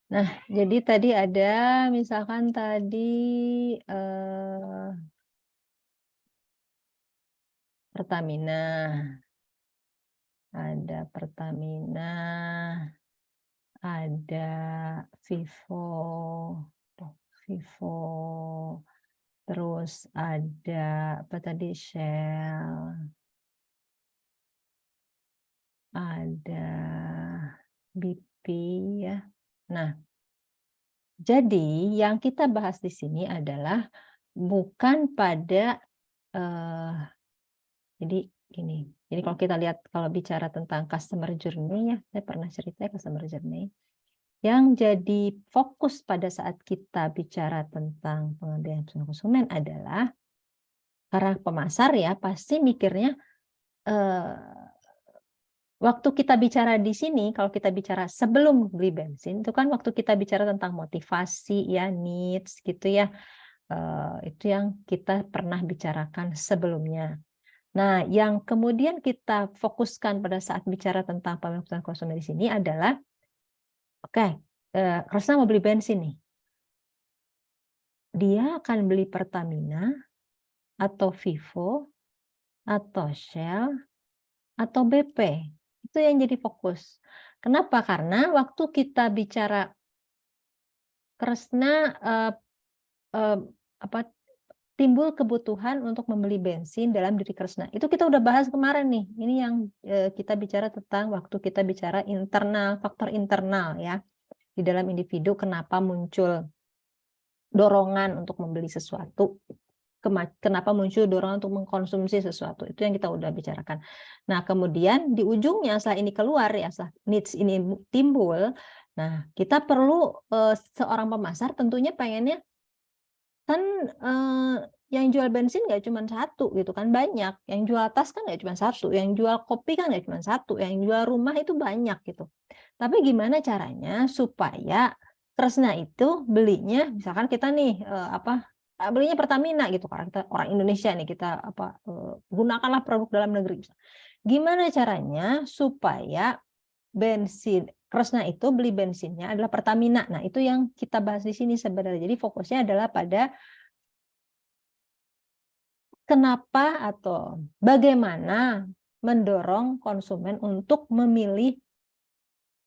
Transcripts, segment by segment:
Nah, jadi tadi ada misalkan tadi Pertamina, ada Pertamina, ada Vivo, tuh, Vivo, terus ada apa tadi Shell, ada BP ya. Nah, jadi yang kita bahas di sini adalah bukan pada jadi gini, jadi kalau kita lihat kalau bicara tentang customer journey ya, saya pernah cerita ya customer journey. Yang jadi fokus pada saat kita bicara tentang pengambilan keputusan konsumen adalah para pemasar ya pasti mikirnya eh, waktu kita bicara di sini, kalau kita bicara sebelum beli bensin, itu kan waktu kita bicara tentang motivasi ya, needs gitu ya, itu yang kita pernah bicarakan sebelumnya. Nah, yang kemudian kita fokuskan pada saat bicara tentang pemilihan keputusan konsumen di sini adalah, oke, Rosna mau beli bensin nih. Dia akan beli Pertamina, atau Vivo, atau Shell, atau BP. Itu yang jadi fokus. Kenapa? Karena waktu kita bicara Kresna, eee eee, apa, timbul kebutuhan untuk membeli bensin dalam diri Kresna. Itu kita udah bahas kemarin nih. Ini yang, kita bicara tentang waktu kita bicara internal, faktor internal ya. Di dalam individu kenapa muncul dorongan untuk membeli sesuatu, kenapa muncul dorongan untuk mengkonsumsi sesuatu, itu yang kita udah bicarakan. Nah, kemudian di ujungnya setelah ini keluar ya, setelah needs ini timbul, nah kita perlu, seorang pemasar tentunya pengennya kan, yang jual bensin nggak cuma satu gitu kan, banyak. Yang jual tas kan nggak cuma satu, yang jual kopi kan nggak cuma satu, yang jual rumah itu banyak gitu. Tapi gimana caranya supaya tresna itu belinya misalkan kita nih, belinya Pertamina gitu karena kita orang Indonesia nih, kita gunakanlah produk dalam negeri. Gimana caranya supaya Kresna itu beli bensinnya adalah Pertamina. Nah, itu yang kita bahas di sini sebenarnya. Jadi fokusnya adalah pada kenapa atau bagaimana mendorong konsumen untuk memilih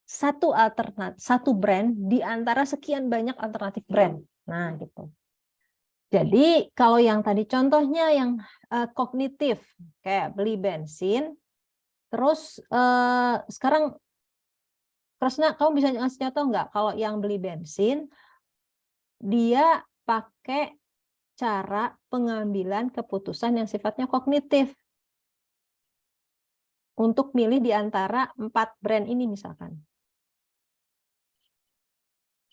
satu brand di antara sekian banyak alternatif brand. Nah, gitu. Jadi kalau yang tadi contohnya yang kognitif kayak beli bensin, terus sekarang Kresna, kamu bisa ngasih contoh nggak kalau yang beli bensin dia pakai cara pengambilan keputusan yang sifatnya kognitif untuk milih di antara 4 brand ini misalkan.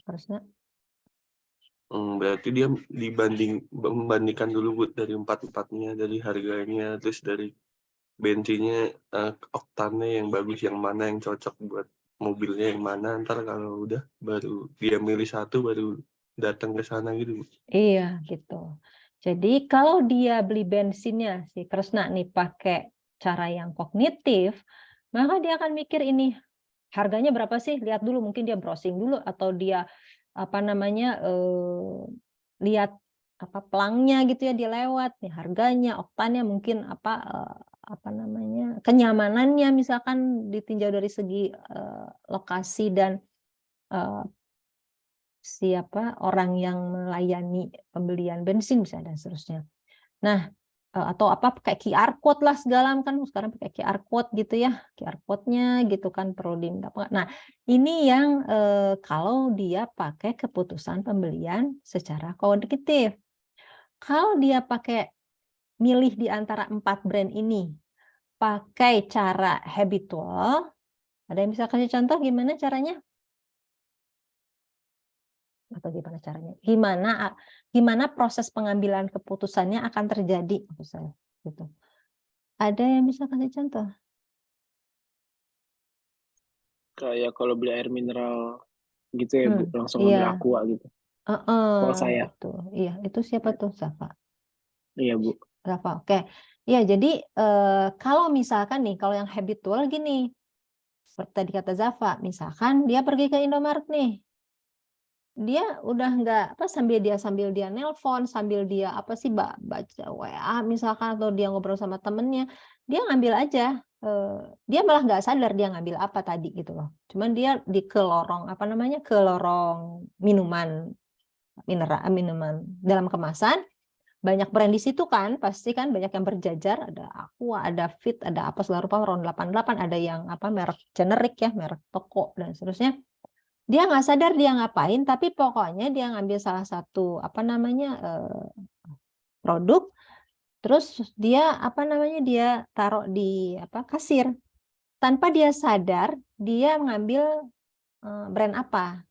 Harusnya Berarti dia membandingkan dulu Bu dari empat-empatnya, dari harganya, terus dari bensinnya, oktannya yang bagus, yang mana yang cocok buat mobilnya yang mana, entar kalau udah baru dia milih satu, baru datang ke sana gitu Bu? iya gitu. Jadi kalau dia beli bensinnya si Kresna nih pakai cara yang kognitif, maka dia akan mikir ini harganya berapa sih? Lihat dulu, mungkin dia browsing dulu atau dia apa namanya lihat apa pelangnya gitu ya, dia lewat nih harganya, oktannya mungkin apa namanya kenyamanannya misalkan ditinjau dari segi lokasi dan eh, siapa orang yang melayani pembelian bensin misalnya dan seterusnya. Nah, atau apa pakai QR code lah segala kan sekarang pakai QR code gitu ya, QR code-nya gitu kan perlu diminta. Nah, ini yang kalau dia pakai keputusan pembelian secara kognitif. Kalau dia pakai milih di antara 4 brand ini, pakai cara habitual, ada yang bisa kasih contoh gimana caranya? Atau gimana caranya? Gimana proses pengambilan keputusannya akan terjadi maksud saya, gitu. Ada yang bisa kasih contoh? Kayak kalau beli air mineral gitu ya Bu, langsung Iya, ambil Aqua gitu. heeh, Kalau saya, gitu. Iya, itu siapa tuh? Safa? iya Bu. Safa, oke. Iya, jadi, kalau misalkan nih, kalau yang habitual gini, seperti tadi kata Zafa, misalkan dia pergi ke Indomaret nih, dia udah nggak sambil dia nelpon, sambil dia baca WA misalkan atau dia ngobrol sama temennya, dia ngambil aja, dia malah nggak sadar dia ngambil apa tadi gitu loh. Cuman dia ke lorong ke lorong minuman minuman dalam kemasan, banyak brand di situ kan, pasti kan banyak yang berjajar, ada Aqua, ada Fit, ada apa segala rupa, Ron 88, ada yang merek generik ya, merek toko dan seterusnya. Dia nggak sadar dia ngapain, tapi pokoknya dia ngambil salah satu produk, terus dia dia taruh di kasir. Tanpa dia sadar, dia ngambil brand apa.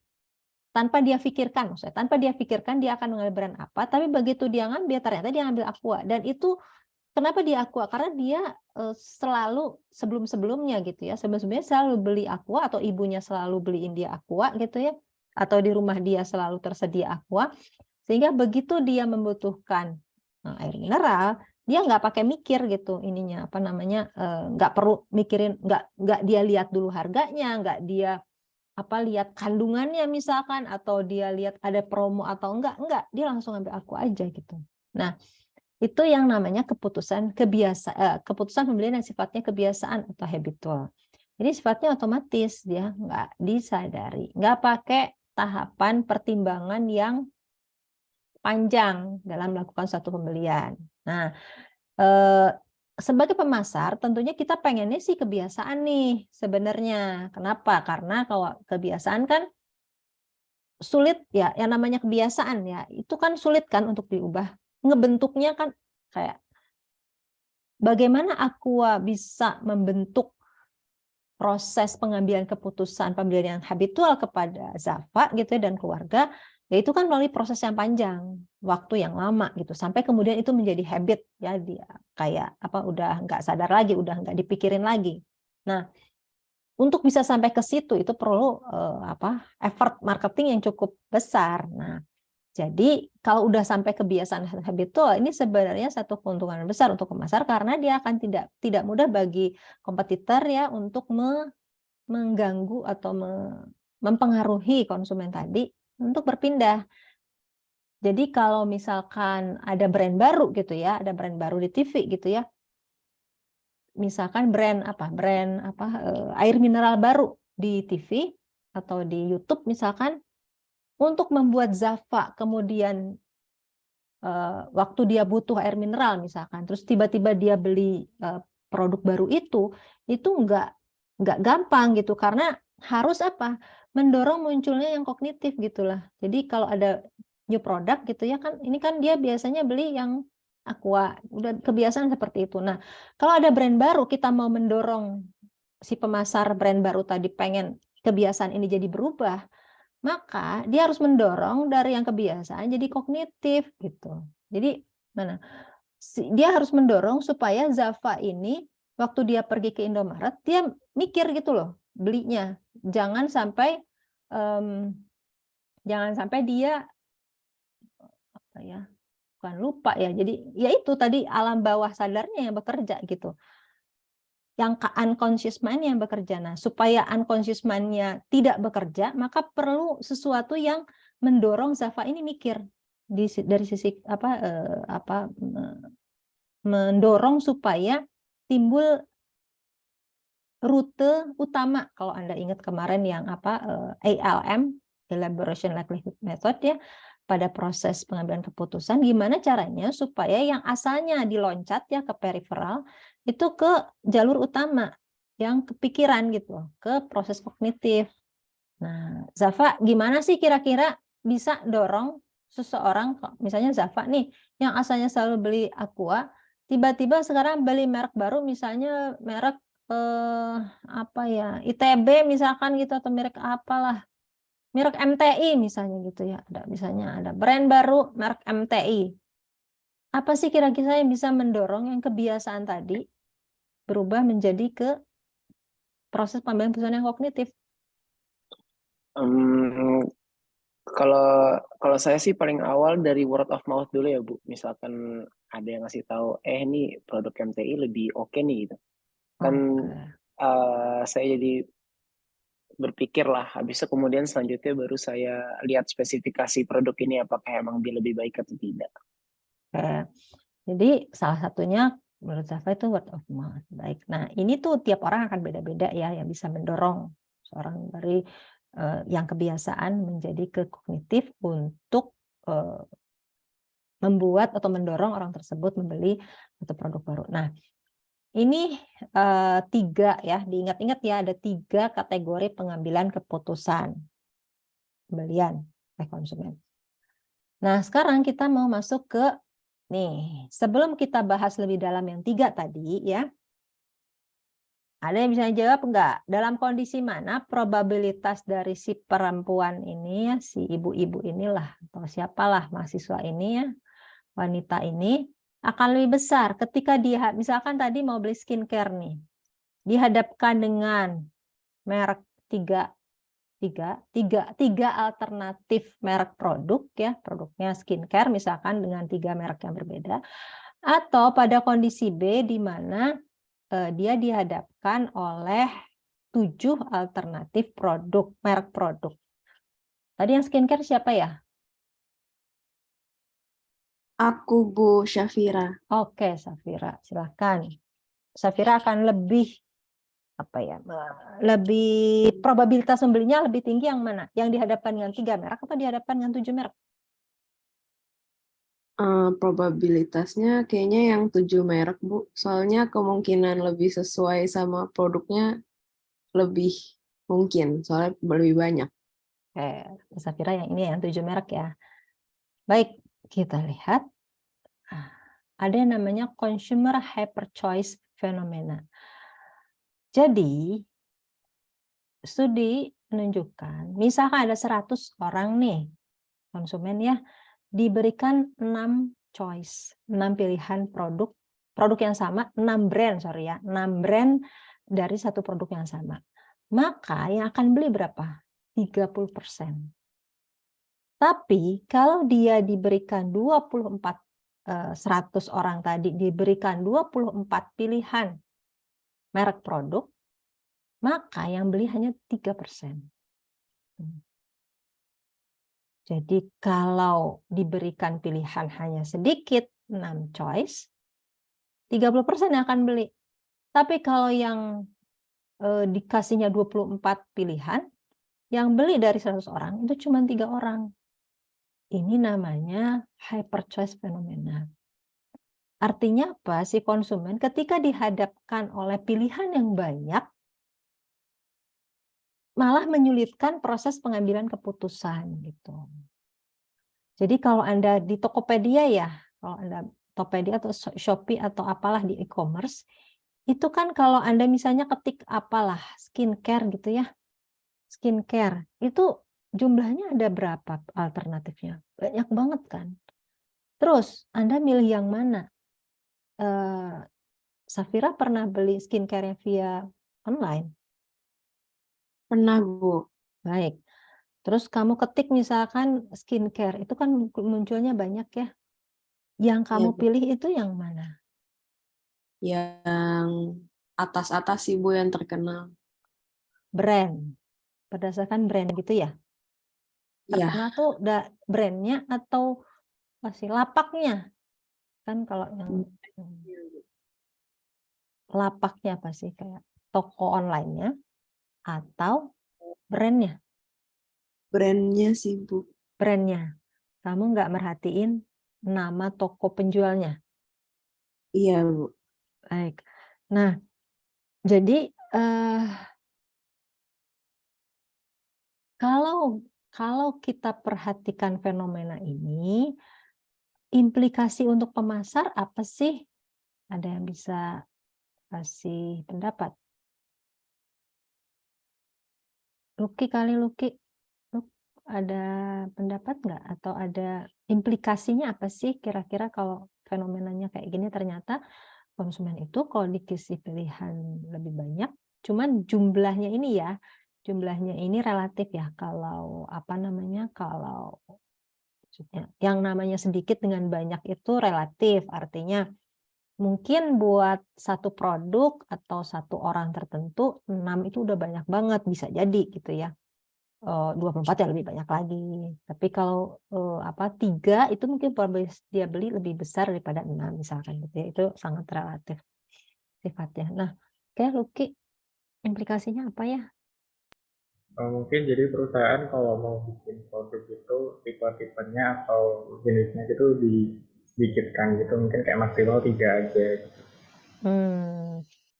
Tanpa dia pikirkan, maksudnya tanpa dia pikirkan dia akan mengambil brand apa, tapi begitu dia ngambil ternyata dia ngambil Aqua. Dan itu kenapa dia Aqua? Karena dia selalu sebelum-sebelumnya gitu ya, sebelum-sebelumnya selalu beli Aqua atau ibunya selalu beliin dia Aqua gitu ya, atau di rumah dia selalu tersedia Aqua, sehingga begitu dia membutuhkan air mineral, dia nggak pakai mikir gitu ininya nggak perlu mikirin, nggak dia lihat dulu harganya, nggak dia lihat kandungannya misalkan, atau dia lihat ada promo atau enggak, dia langsung ambil Aqua aja gitu. Nah, itu yang namanya keputusan pembelian yang sifatnya kebiasaan atau habitual. Jadi sifatnya otomatis, dia nggak disadari, nggak pakai tahapan pertimbangan yang panjang dalam melakukan suatu pembelian. Nah, sebagai pemasar tentunya kita pengennya sih kebiasaan nih sebenarnya. Kenapa? Karena kalau kebiasaan kan sulit ya, yang namanya kebiasaan ya, itu kan sulit kan untuk diubah. Ngebentuknya kan kayak bagaimana Aqua bisa membentuk proses pengambilan keputusan pembelian yang habitual kepada Zafa gitu ya, dan keluarga, ya itu kan melalui proses yang panjang, waktu yang lama gitu, sampai kemudian itu menjadi habit ya, dia kayak udah nggak sadar lagi, udah nggak dipikirin lagi. Nah, untuk bisa sampai ke situ itu perlu effort marketing yang cukup besar. Nah, jadi kalau udah sampai kebiasaan habitual, ini sebenarnya satu keuntungan besar untuk pemasar karena dia akan tidak mudah bagi kompetitor ya untuk mengganggu atau mempengaruhi konsumen tadi untuk berpindah. Jadi kalau misalkan ada brand baru gitu ya, ada brand baru di TV gitu ya, misalkan brand air mineral baru di TV atau di YouTube misalkan, untuk membuat Zafa kemudian waktu dia butuh air mineral misalkan, terus tiba-tiba dia beli produk baru itu nggak gampang gitu, karena harus mendorong munculnya yang kognitif gitulah. Jadi kalau ada new product gitu ya kan, ini kan dia biasanya beli yang Aqua, udah kebiasaan seperti itu. Nah, kalau ada brand baru, kita mau mendorong si pemasar brand baru tadi pengen kebiasaan ini jadi berubah, maka dia harus mendorong dari yang kebiasaan jadi kognitif gitu. Jadi dia harus mendorong supaya Zafa ini waktu dia pergi ke Indomaret dia mikir gitu loh belinya. Jangan sampai dia bukan lupa ya. Jadi ya itu tadi alam bawah sadarnya yang bekerja gitu. Yang unconscious mind yang bekerja. Nah, supaya unconscious mind-nya tidak bekerja, maka perlu sesuatu yang mendorong Zafa ini mikir dari sisi mendorong supaya timbul rute utama. Kalau Anda ingat kemarin yang ALM, Elaboration Likelihood Method ya, pada proses pengambilan keputusan, gimana caranya supaya yang asalnya diloncat ya ke periferal itu ke jalur utama yang kepikiran gitu, ke proses kognitif. Nah, Zafa gimana sih kira-kira bisa dorong seseorang, misalnya Zafa nih yang asalnya selalu beli Aqua, tiba-tiba sekarang beli merek baru, misalnya merek ITB misalkan gitu, atau merek apalah, merek MTI misalnya gitu ya, misalnya ada brand baru merek MTI. Apa sih kira-kira yang bisa mendorong yang kebiasaan tadi berubah menjadi ke proses pengambilan keputusan yang kognitif? Kalau saya sih paling awal dari word of mouth dulu ya Bu. Misalkan ada yang ngasih tahu, nih produk MTI lebih oke nih gitu. Kan saya jadi berpikir lah, habis itu kemudian selanjutnya baru saya lihat spesifikasi produk ini apakah emang dia lebih baik atau tidak. Oke. Jadi salah satunya menurut Safa itu word of mouth. Baik. Nah, ini tuh tiap orang akan beda-beda ya yang bisa mendorong seorang dari yang kebiasaan menjadi ke kognitif untuk membuat atau mendorong orang tersebut membeli satu produk baru. Nah, ini 3 ya, diingat-ingat ya ada 3 kategori pengambilan keputusan pembelian oleh konsumen. Nah, sekarang kita mau masuk ke nih, sebelum kita bahas lebih dalam yang 3 tadi ya, ada yang bisa jawab enggak? Dalam kondisi mana probabilitas dari si perempuan ini ya, si ibu-ibu inilah atau siapalah mahasiswa ini ya, wanita ini akan lebih besar ketika dia misalkan tadi mau beli skincare nih, dihadapkan dengan merek 3 alternatif merek produk ya, produknya skincare misalkan dengan 3 merek yang berbeda, atau pada kondisi B di mana dia dihadapkan oleh 7 alternatif produk, merek produk. Tadi yang skincare siapa ya? Aku Bu Syafira. Oke, Safira, silakan. Safira akan lebih apa ya? Lebih probabilitas membelinya lebih tinggi yang mana? Yang dihadapkan dengan 3 merek atau dihadapkan dengan 7 merek? Probabilitasnya kayaknya yang 7 merek, Bu. Soalnya kemungkinan lebih sesuai sama produknya lebih mungkin, soalnya lebih banyak. Oke, Safira yang ini yang 7 merek ya. Baik, kita lihat. Ada yang namanya consumer hyper choice phenomena. Jadi, studi menunjukkan, misalkan ada 100 orang nih, konsumen ya, diberikan 6 choice, 6 pilihan produk yang sama, 6 brand, sorry ya, 6 brand dari satu produk yang sama. Maka yang akan beli berapa? 30%. Tapi kalau dia diberikan 100 orang tadi diberikan 24 pilihan merek produk, maka yang beli hanya 3%. Jadi kalau diberikan pilihan hanya sedikit, 6 choice, 30% yang akan beli. Tapi kalau yang dikasihnya 24 pilihan, yang beli dari 100 orang itu cuma 3 orang. Ini namanya hyper choice phenomena. Artinya apa? Si konsumen ketika dihadapkan oleh pilihan yang banyak, malah menyulitkan proses pengambilan keputusan gitu. Jadi kalau Anda di Tokopedia ya, kalau Anda Tokopedia atau Shopee atau apalah di e-commerce, itu kan kalau Anda misalnya ketik apalah skincare gitu ya, skincare, itu jumlahnya ada berapa alternatifnya? Banyak banget kan. Terus Anda milih yang mana? Safira pernah beli skincare via online? Pernah, Bu. Baik. Terus kamu ketik misalkan skincare, itu kan munculnya banyak ya. Yang Iya, kamu Bu. pilih itu yang mana? Yang atas-atas sih, Bu, yang terkenal. Brand. Berdasarkan brand gitu ya? Iya, Terkenal tuh brandnya atau masih lapaknya? Kan kalau yang lapaknya apa sih? Kayak toko online-nya atau brandnya? brandnya sih, Bu. Brandnya. Kamu nggak merhatiin nama toko penjualnya? Iya, Bu. Baik. Nah, jadi kalau kita perhatikan fenomena ini, implikasi untuk pemasar apa sih? Ada yang bisa kasih pendapat? Luki, ada pendapat nggak? Atau ada implikasinya apa sih kira-kira kalau fenomenanya kayak gini ternyata konsumen itu kalau dikasih pilihan lebih banyak, cuman jumlahnya ini relatif ya. Kalau apa namanya? Kalau maksudnya yang namanya sedikit dengan banyak itu relatif, artinya Mungkin buat satu produk atau satu orang tertentu 6 itu udah banyak banget, bisa jadi gitu ya. 24 ya lebih banyak lagi. Tapi kalau 3 itu mungkin probabilitas dia beli lebih besar daripada 6 misalkan gitu ya. Itu sangat relatif sifatnya. Nah, oke Lucky, implikasinya apa ya? Mungkin jadi perusahaan kalau mau bikin produk itu tipe-tipenya atau jenisnya itu sedikitkan gitu, mungkin kayak maksimal 3 aja.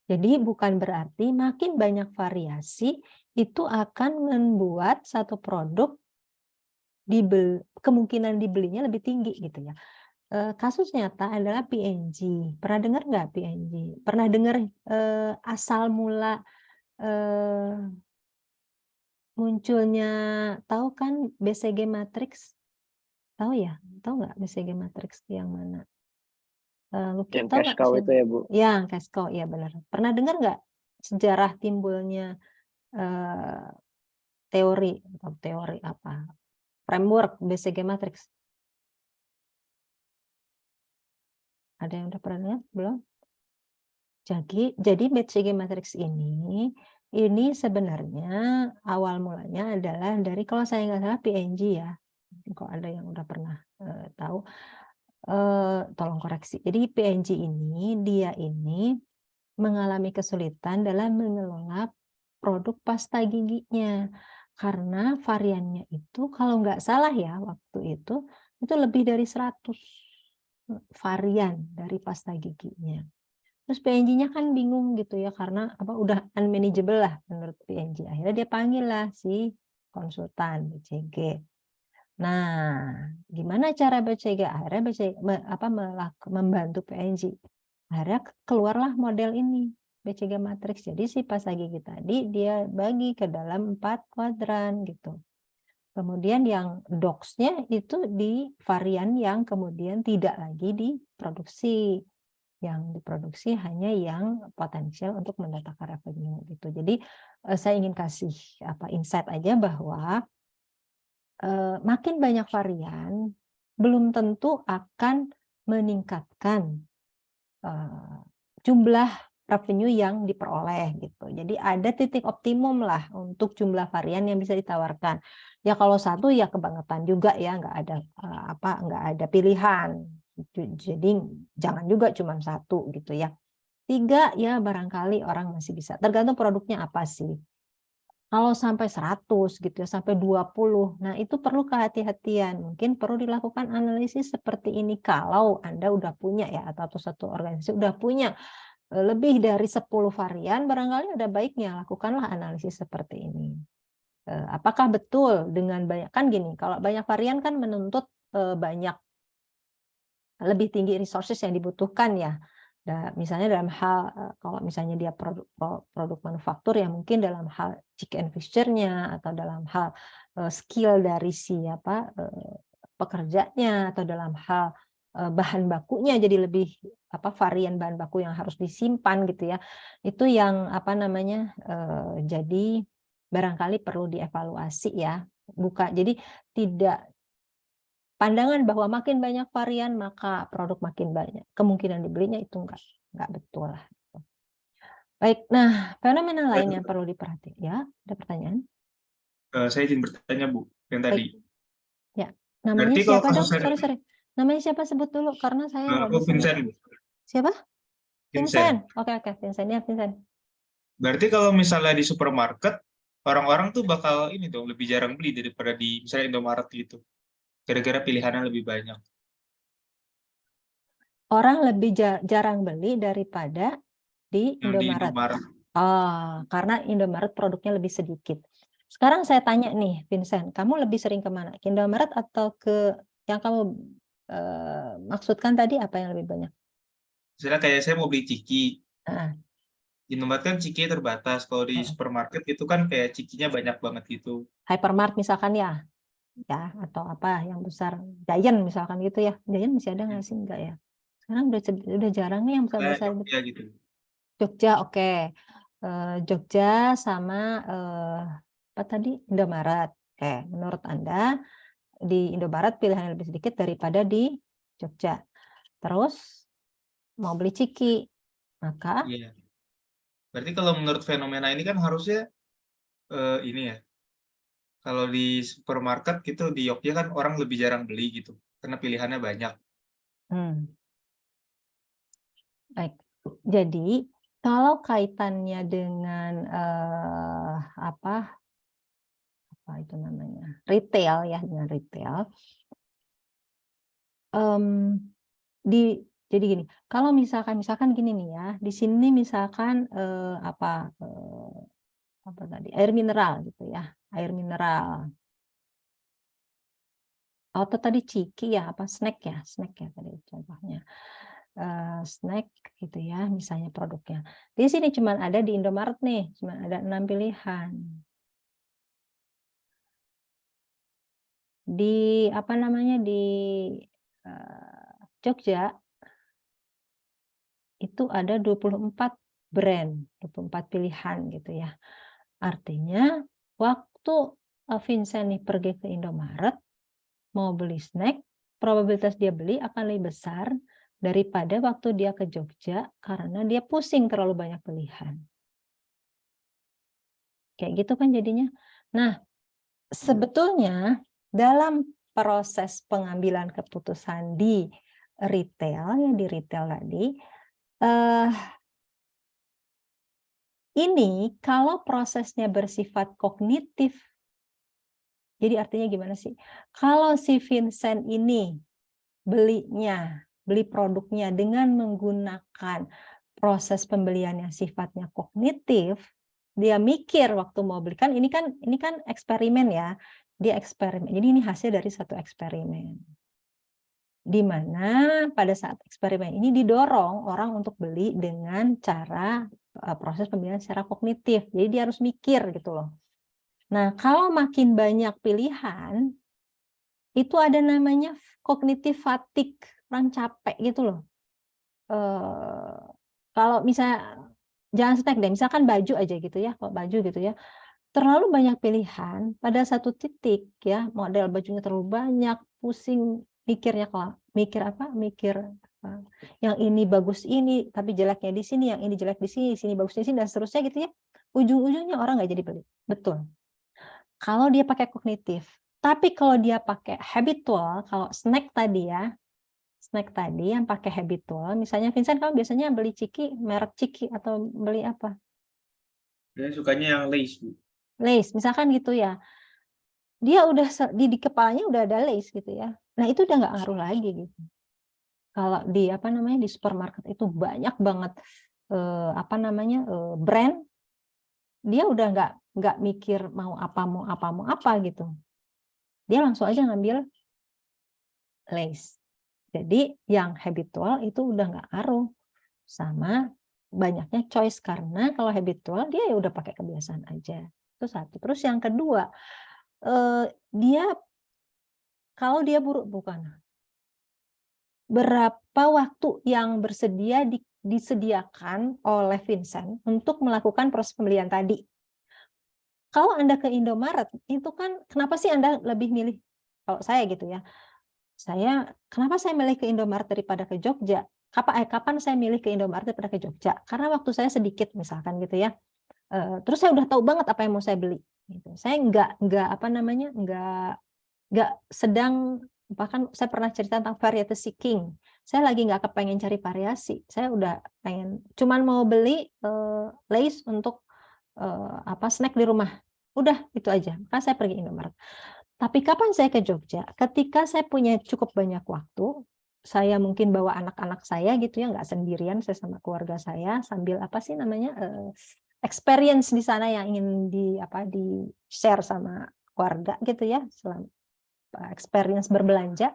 Jadi bukan berarti makin banyak variasi itu akan membuat satu produk kemungkinan dibelinya lebih tinggi gitu ya. Kasus nyata adalah P&G. Pernah dengar nggak P&G? Pernah dengar asal mula munculnya, tahu kan BCG Matrix? Tahu ya? Tahu nggak BCG Matrix yang mana? Lucky Yang tahu cash nggak cow BCG? itu ya, Bu? Ya, cash cow, ya benar. Pernah dengar nggak sejarah timbulnya teori atau teori apa? Framework BCG Matrix? Ada yang udah pernah dengar? Belum? Jadi BCG Matrix ini sebenarnya awal mulanya adalah dari, kalau saya nggak salah, P&G ya. Kalau ada yang udah pernah tahu, tolong koreksi. Jadi P&G dia ini mengalami kesulitan dalam mengelola produk pasta giginya. Karena variannya itu kalau nggak salah ya waktu itu lebih dari 100 varian dari pasta giginya. Terus P&G-nya kan bingung gitu ya, karena udah unmanageable lah menurut P&G. Akhirnya dia panggil lah si konsultan BCG. Nah, gimana cara BCG? Akhirnya BCG membantu P&G. Akhirnya keluarlah model ini, BCG Matrix. Jadi si pasta gigi tadi dia bagi ke dalam 4 kuadran gitu. Kemudian yang docs-nya itu di varian yang kemudian tidak lagi diproduksi. Yang diproduksi hanya yang potensial untuk mendatangkan revenue gitu. Jadi saya ingin kasih insight aja bahwa makin banyak varian belum tentu akan meningkatkan jumlah revenue yang diperoleh gitu. Jadi ada titik optimum lah untuk jumlah varian yang bisa ditawarkan. Ya kalau satu ya kebangetan juga ya, nggak ada pilihan. Jadi jangan juga cuma satu gitu ya. 3 ya barangkali orang masih bisa. Tergantung produknya apa sih. Kalau sampai 100 gitu ya, sampai 20. Nah, itu perlu kehati-hatian. Mungkin perlu dilakukan analisis seperti ini kalau Anda udah punya ya, atau satu organisasi udah punya lebih dari 10 varian, barangkali ada baiknya lakukanlah analisis seperti ini. Apakah betul dengan banyak, kan gini, kalau banyak varian kan menuntut banyak, lebih tinggi resources yang dibutuhkan ya. Misalnya dalam hal kalau misalnya dia produk manufaktur ya, mungkin dalam hal chicken fixture-nya atau dalam hal skill dari pekerjanya, atau dalam hal bahan bakunya, jadi lebih varian bahan baku yang harus disimpan gitu ya. Itu yang jadi barangkali perlu dievaluasi ya. Jadi tidak pandangan bahwa makin banyak varian maka produk makin banyak. Kemungkinan dibelinya itu enggak betul lah. Baik, nah fenomena lain yang perlu diperhatikan. Ya, ada pertanyaan? Saya izin bertanya, Bu, yang tadi. Ya, namanya siapa dong? Sorry. Namanya siapa, sebut dulu karena saya nggak bisa. Vincent, Bu. Siapa? Vincent. Oke, Vincent ya, Vincent. Berarti kalau misalnya di supermarket, orang-orang tuh bakal lebih jarang beli daripada di misalnya Indomaret gitu. Gara-gara pilihannya lebih banyak. Orang lebih jarang beli daripada di Indomaret. Karena Indomaret produknya lebih sedikit. Sekarang saya tanya nih, Vincent, kamu lebih sering kemana? Ke Indomaret atau ke yang kamu maksudkan tadi, apa yang lebih banyak? Misalnya kayak saya mau beli ciki. Nah. Di Indomaret kan cikinya terbatas. Kalau di supermarket itu kan kayak cikinya banyak banget gitu. Hypermart misalkan ya, atau apa yang besar, Giant misalkan gitu ya. Giant masih ada nggak sih? Enggak ya. Sekarang udah jarang nih yang besar-besar. Jogja gitu. Jogja, oke. Jogja sama apa tadi? Indomaret. Oke, menurut Anda di Indomaret pilihan lebih sedikit daripada di Jogja. Terus mau beli ciki, maka Iya. Berarti kalau menurut fenomena ini kan harusnya ini ya. Kalau di supermarket gitu di Yogyakarta kan orang lebih jarang beli gitu karena pilihannya banyak. Baik. Jadi kalau kaitannya dengan apa itu namanya retail ya, dengan retail, jadi gini, kalau misalkan gini nih ya, di sini misalkan apa tadi, air mineral gitu ya, air mineral. Atau tadi ciki ya, apa snack ya tadi contohnya. Snack gitu ya, misalnya produknya. Di sini cuma ada di Indomaret nih, cuma ada 6 pilihan. Di apa namanya, di Jogja itu ada 24 brand, 24 pilihan gitu ya. Artinya waktu Vincent nih pergi ke Indomaret mau beli snack, probabilitas dia beli akan lebih besar daripada waktu dia ke Jogja karena dia pusing terlalu banyak pilihan. Kayak gitu kan jadinya. Nah, sebetulnya dalam proses pengambilan keputusan di retail tadi, ini kalau prosesnya bersifat kognitif, jadi artinya gimana sih? Kalau si Vincent ini beli produknya dengan menggunakan proses pembelian yang sifatnya kognitif, dia mikir waktu mau beli, kan ini kan eksperimen ya, dia eksperimen. Jadi ini hasil dari satu eksperimen. Di mana pada saat eksperimen ini didorong orang untuk beli dengan cara proses pembelian secara kognitif. Jadi dia harus mikir gitu loh. Nah, kalau makin banyak pilihan, itu ada namanya cognitive fatigue, orang capek gitu loh. Kalau misalnya, jangan snack deh, misalkan baju aja gitu ya, kalau baju gitu ya, terlalu banyak pilihan, pada satu titik ya, model bajunya terlalu banyak, pusing mikirnya, mikir yang ini bagus ini, tapi jeleknya di sini, yang ini jelek di sini bagus di sini, dan seterusnya gitu ya, ujung-ujungnya orang nggak jadi beli. Betul. Kalau dia pakai kognitif. Tapi kalau dia pakai habitual, kalau snack tadi yang pakai habitual, misalnya Vincent, kamu biasanya beli ciki, merek ciki atau beli apa? Saya sukanya yang Lay's, Bu. Lay's, misalkan gitu ya. Dia udah di kepalanya udah ada Lay's gitu ya. Nah, itu udah nggak ngaruh lagi gitu. Kalau di di supermarket itu banyak banget brand, dia udah nggak mikir mau apa gitu. Dia langsung aja ngambil Lay's. Jadi yang habitual itu udah nggak ngaruh sama banyaknya choice, karena kalau habitual dia ya udah pakai kebiasaan aja. Itu satu. Terus yang kedua, kalau dia berapa waktu yang disediakan oleh Vincent untuk melakukan proses pembelian tadi. Kalau Anda ke Indomaret, itu kan kenapa sih Anda lebih milih, kalau saya gitu ya, kenapa saya milih ke Indomaret daripada ke Jogja? Kapan saya milih ke Indomaret daripada ke Jogja? Karena waktu saya sedikit misalkan gitu ya. Terus saya udah tahu banget apa yang mau saya beli. Gitu. Saya nggak sedang, bahkan saya pernah cerita tentang variety seeking. Saya lagi nggak kepengen cari variasi. Saya udah pengen, cuman mau beli Lay's untuk snack di rumah. Udah itu aja. Maka saya pergi Indomaret. Tapi kapan saya ke Jogja? Ketika saya punya cukup banyak waktu, saya mungkin bawa anak-anak saya gitu ya, nggak sendirian, saya sama keluarga saya sambil experience di sana yang ingin di share sama keluarga gitu ya, experience berbelanja.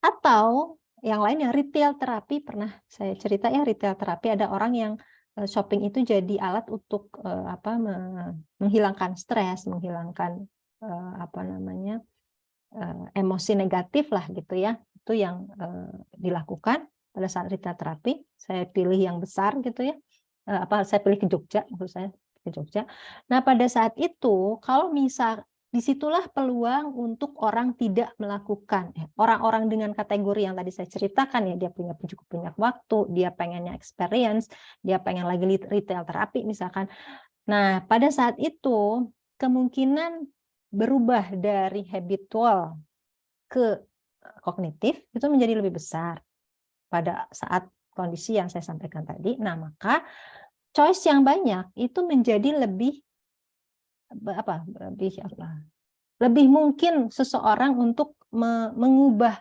Atau yang lainnya retail terapi, pernah saya cerita ya, retail terapi ada orang yang shopping itu jadi alat untuk menghilangkan stres, menghilangkan emosi negatif lah gitu ya. Itu yang dilakukan pada saat retail terapi. Saya pilih yang besar gitu ya. Saya pilih ke Jogja, maksud saya ke Jogja. Nah, pada saat itu kalau misal disitulah peluang untuk orang tidak melakukan. Orang-orang dengan kategori yang tadi saya ceritakan ya, dia punya cukup banyak waktu, dia pengennya experience, dia pengen lagi retail terapi misalkan. Nah, pada saat itu kemungkinan berubah dari habitual ke kognitif itu menjadi lebih besar pada saat kondisi yang saya sampaikan tadi. Nah, maka choice yang banyak itu menjadi lebih lebih mungkin seseorang untuk mengubah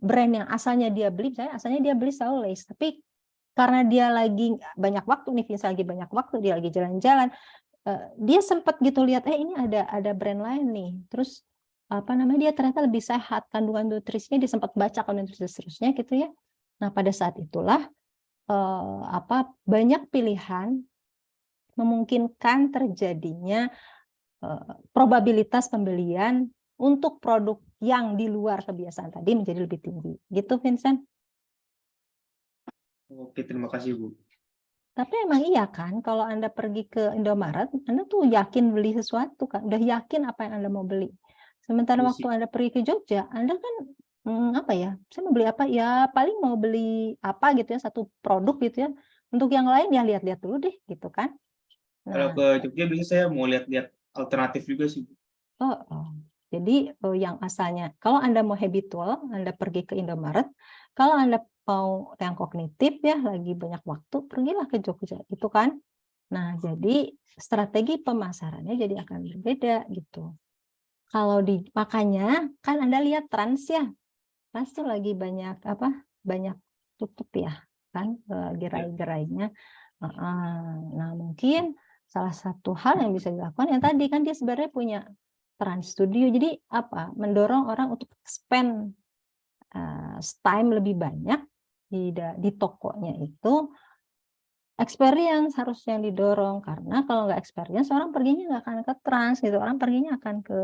brand yang asalnya dia beli, misalnya asalnya dia beli selalu Lays, tapi karena dia lagi banyak waktu nih, Vinsa lagi banyak waktu, dia lagi jalan-jalan, dia sempat gitu lihat, ini ada brand lain nih, terus dia ternyata lebih sehat, kandungan nutrisinya dia sempat baca kandungan nutrisi seterusnya gitu ya. Nah, pada saat itulah banyak pilihan memungkinkan terjadinya probabilitas pembelian untuk produk yang di luar kebiasaan tadi menjadi lebih tinggi. Gitu, Vincent? Oke, terima kasih, Bu. Tapi emang iya kan, kalau Anda pergi ke Indomaret, Anda tuh yakin beli sesuatu kan, udah yakin apa yang Anda mau beli. Sementara waktu Anda pergi ke Jogja, Anda kan saya mau beli apa? Ya paling mau beli apa gitu ya, satu produk gitu ya. Untuk yang lain ya lihat-lihat dulu deh gitu kan. Kalau ke Jogja biasanya saya mau lihat-lihat alternatif juga sih, Bu. Jadi yang asalnya, kalau Anda mau habitual, Anda pergi ke Indomaret. Kalau Anda mau yang kognitif ya, lagi banyak waktu, pergilah ke Jogja, gitu kan. Nah, jadi strategi pemasarannya jadi akan berbeda gitu. Kalau makanya kan Anda lihat Trans ya, Trans tuh lagi banyak banyak tutup ya, kan gerai-gerainya. Nah, mungkin salah satu hal yang bisa dilakukan yang tadi kan dia sebenarnya punya Trans Studio, jadi mendorong orang untuk spend time lebih banyak di tokonya itu. Experience harus yang didorong, karena kalau nggak experience orang perginya nggak akan ke Trans gitu, orang perginya akan ke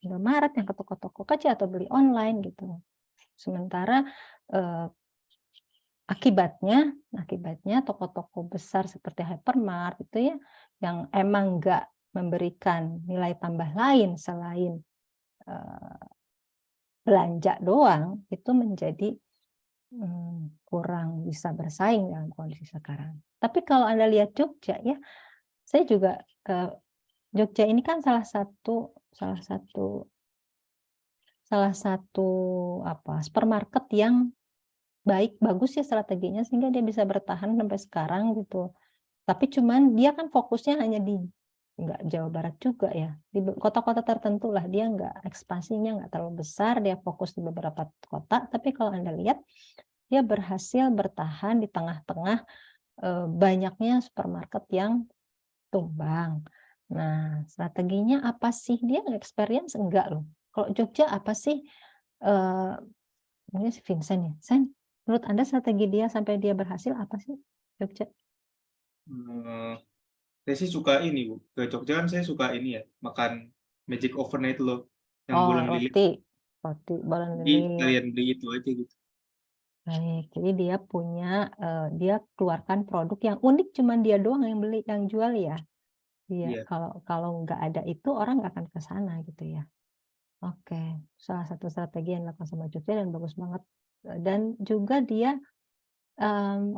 Indomaret, yang ke toko-toko kecil atau beli online gitu. Sementara akibatnya toko-toko besar seperti hypermart itu ya, yang emang nggak memberikan nilai tambah lain selain belanja doang, itu menjadi kurang bisa bersaing dalam kondisi sekarang. Tapi kalau Anda lihat Jogja ya, saya juga Jogja ini kan salah satu supermarket yang bagus ya strateginya, sehingga dia bisa bertahan sampai sekarang gitu. Tapi cuman dia kan fokusnya hanya nggak Jawa Barat juga ya, di kota-kota tertentu lah, dia nggak ekspansinya nggak terlalu besar, dia fokus di beberapa kota. Tapi kalau Anda lihat, dia berhasil bertahan di tengah-tengah banyaknya supermarket yang tumbang. Nah, strateginya apa sih? Dia experience enggak loh. Kalau Jogja apa sih? Mungkin si Vincent ya. Sen, menurut Anda strategi dia sampai dia berhasil apa sih Jogja? Saya sih suka ini, Bu. Ke Jogja kan saya suka ini ya, makan magic overnight loh, yang bulan lilit. Roti bulan Jadi lilit. kalian beli itu aja gitu. Baik, jadi dia dia keluarkan produk yang unik, cuman dia doang yang beli, yang jual ya. Iya, kalau nggak ada itu orang nggak akan ke sana gitu ya. Oke, salah satu strategi yang dilakukan sama Jogja dan bagus banget. Dan juga dia,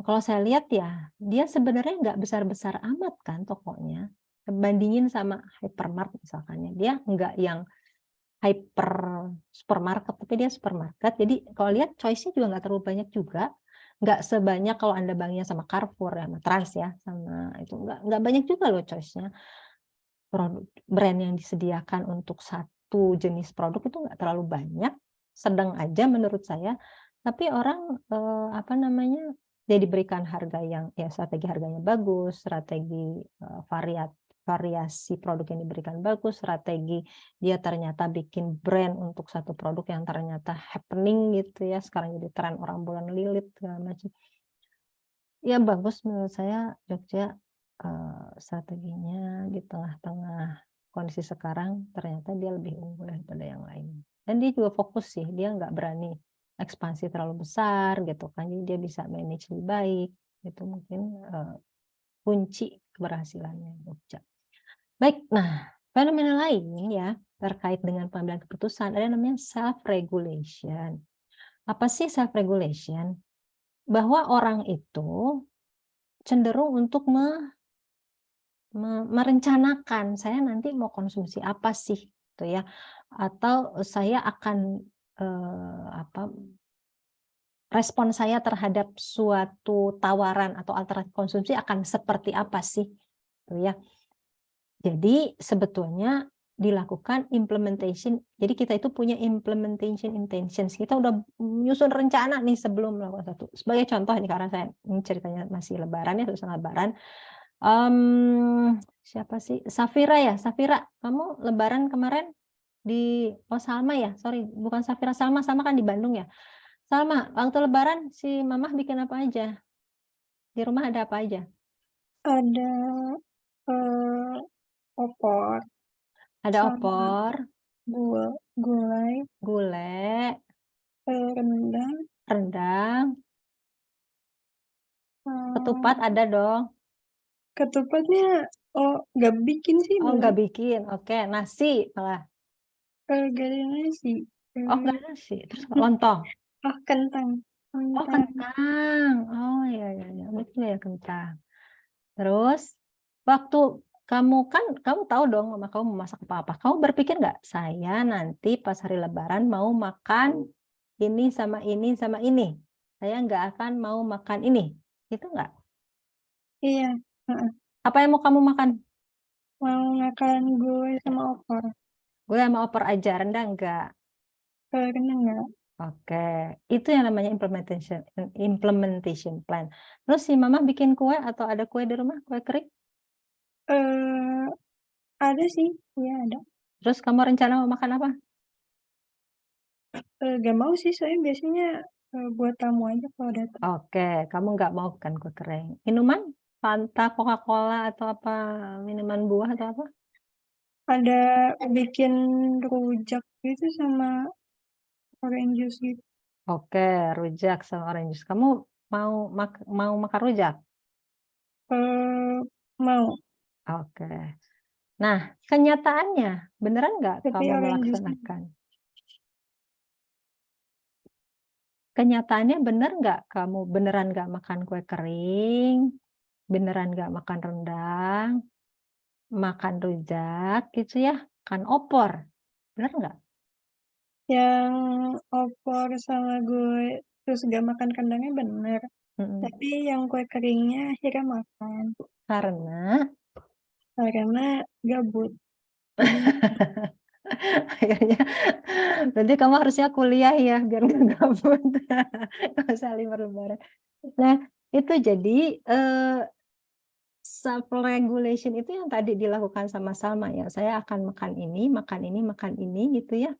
kalau saya lihat ya, dia sebenarnya nggak besar-besar amat kan tokonya, bandingin sama hypermart misalkannya. Dia nggak yang hyper supermarket, tapi dia supermarket. Jadi kalau lihat choice-nya juga nggak terlalu banyak juga. Nggak sebanyak kalau Anda bandingin sama Carrefour, sama Trans ya, sama itu. Nggak banyak juga loh choice-nya. Brand yang disediakan untuk satu jenis produk itu nggak terlalu banyak, sedang aja menurut saya. Tapi orang dia diberikan harga yang ya, strategi harganya bagus, strategi variasi produk yang diberikan bagus, strategi dia ternyata bikin brand untuk satu produk yang ternyata happening gitu ya, sekarang jadi tren orang bulan lilit segala macam. Ya bagus menurut saya Jogja. Strateginya di tengah-tengah kondisi sekarang ternyata dia lebih unggul daripada yang lain. Dan dia juga fokus sih, dia nggak berani ekspansi terlalu besar gitu kan, jadi dia bisa manage lebih baik. Itu mungkin kunci keberhasilannya Jogja. Baik, nah fenomena lain ya terkait dengan pengambilan keputusan ada yang namanya self-regulation. Apa sih self-regulation? Bahwa orang itu cenderung untuk merencanakan, saya nanti mau konsumsi apa sih, gitu ya. Atau saya akan, respon saya terhadap suatu tawaran atau alternatif konsumsi akan seperti apa sih, gitu ya. Jadi sebetulnya dilakukan implementation, jadi kita itu punya implementation intentions, kita udah nyusun rencana nih sebelum melakukan satu. Sebagai contoh nih, karena saya ini ceritanya masih lebaran ya, suasana lebaran. Siapa sih? Safira ya, Safira, kamu lebaran kemarin Salma ya, sorry, bukan Safira, Salma kan di Bandung ya. Salma, waktu lebaran si Mamah bikin apa aja? Di rumah ada apa aja? Ada opor Ada sama opor, gulai, gulai, rendang, rendang, ketupat ada dong. ketupatnya nggak bikin sih Oh, dulu. nggak bikin. Oke, nasi malah. Gak ada nasi. Oh, nggak nasi. Terus lontong. Kentang. Oh, kentang. Oh, iya, betul ya, kentang. Terus waktu kamu tahu dong mama kamu mau masak apa. Kamu berpikir nggak, saya nanti pas hari lebaran mau makan ini sama ini sama ini. Saya nggak akan mau makan ini. Itu nggak? Iya, Apa yang mau kamu makan? mau makan gulai sama opor. Gulai sama opor aja, rendang nggak? Rendang nggak? Oke, itu yang namanya implementation plan. Terus si mama bikin kue atau ada kue di rumah, kue kering? Ada sih, iya ada. Terus kamu rencana mau makan apa? Gak mau sih, soalnya biasanya buat tamu aja kalau datang. Oke, kamu nggak mau kan kue kering. Minuman? Fanta, Coca-Cola atau apa? Minuman buah atau apa? Ada bikin rujak gitu sama orange juice gitu. Oke, rujak sama orange juice. Kamu mau makan rujak? Mau, Oke. Nah, kenyataannya beneran nggak tapi kamu orange juice. melaksanakan? Kenyataannya bener nggak kamu beneran nggak makan kue kering, beneran nggak makan rendang, makan rujak gitu ya, kan opor, bener nggak? Yang opor sama gue terus gak makan kentangnya bener. Tapi yang kue keringnya akhirnya makan. Karena gabut. Akhirnya berarti kamu harusnya kuliah ya biar nggak gabut. Nggak usah libur lebaran. Nah, itu jadi self regulation itu yang tadi dilakukan sama Salma ya. Saya akan makan ini gitu ya.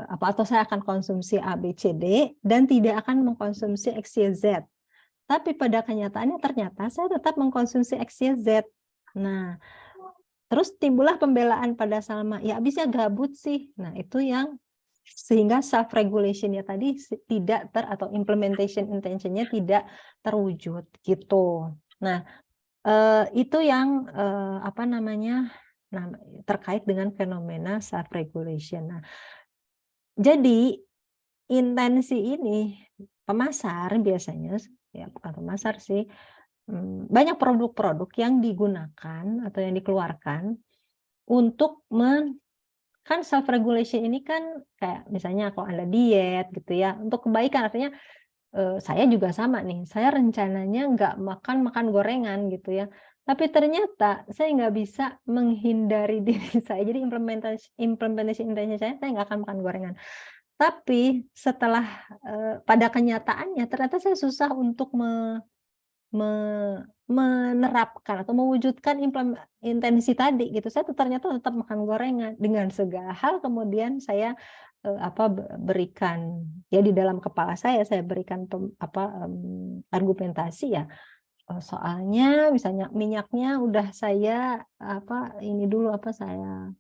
Atau saya akan konsumsi A, B, C, D dan tidak akan mengkonsumsi X, Y, Z. Tapi pada kenyataannya ternyata saya tetap mengkonsumsi X, Y, Z. Nah, terus timbullah pembelaan pada Salma, ya abisnya gabut sih. Nah, itu yang sehingga self regulation-nya tadi tidak atau implementation intention-nya tidak terwujud gitu. Nah, itu yang terkait dengan fenomena self regulation. Nah, jadi intensi ini pemasar biasanya ya bukan pemasar sih, banyak produk-produk yang digunakan atau yang dikeluarkan untuk kan self regulation ini kan kayak misalnya kalau Anda diet gitu ya, untuk kebaikan artinya saya juga sama nih, saya rencananya nggak makan gorengan gitu ya, tapi ternyata saya nggak bisa menghindari diri saya, jadi implementation intention saya nggak akan makan gorengan. Tapi setelah pada kenyataannya ternyata saya susah untuk menerapkan atau mewujudkan intensi tadi gitu, saya ternyata tetap makan gorengan dengan segala hal kemudian saya berikan ya di dalam kepala saya berikan argumentasi ya, soalnya misalnya minyaknya udah saya saya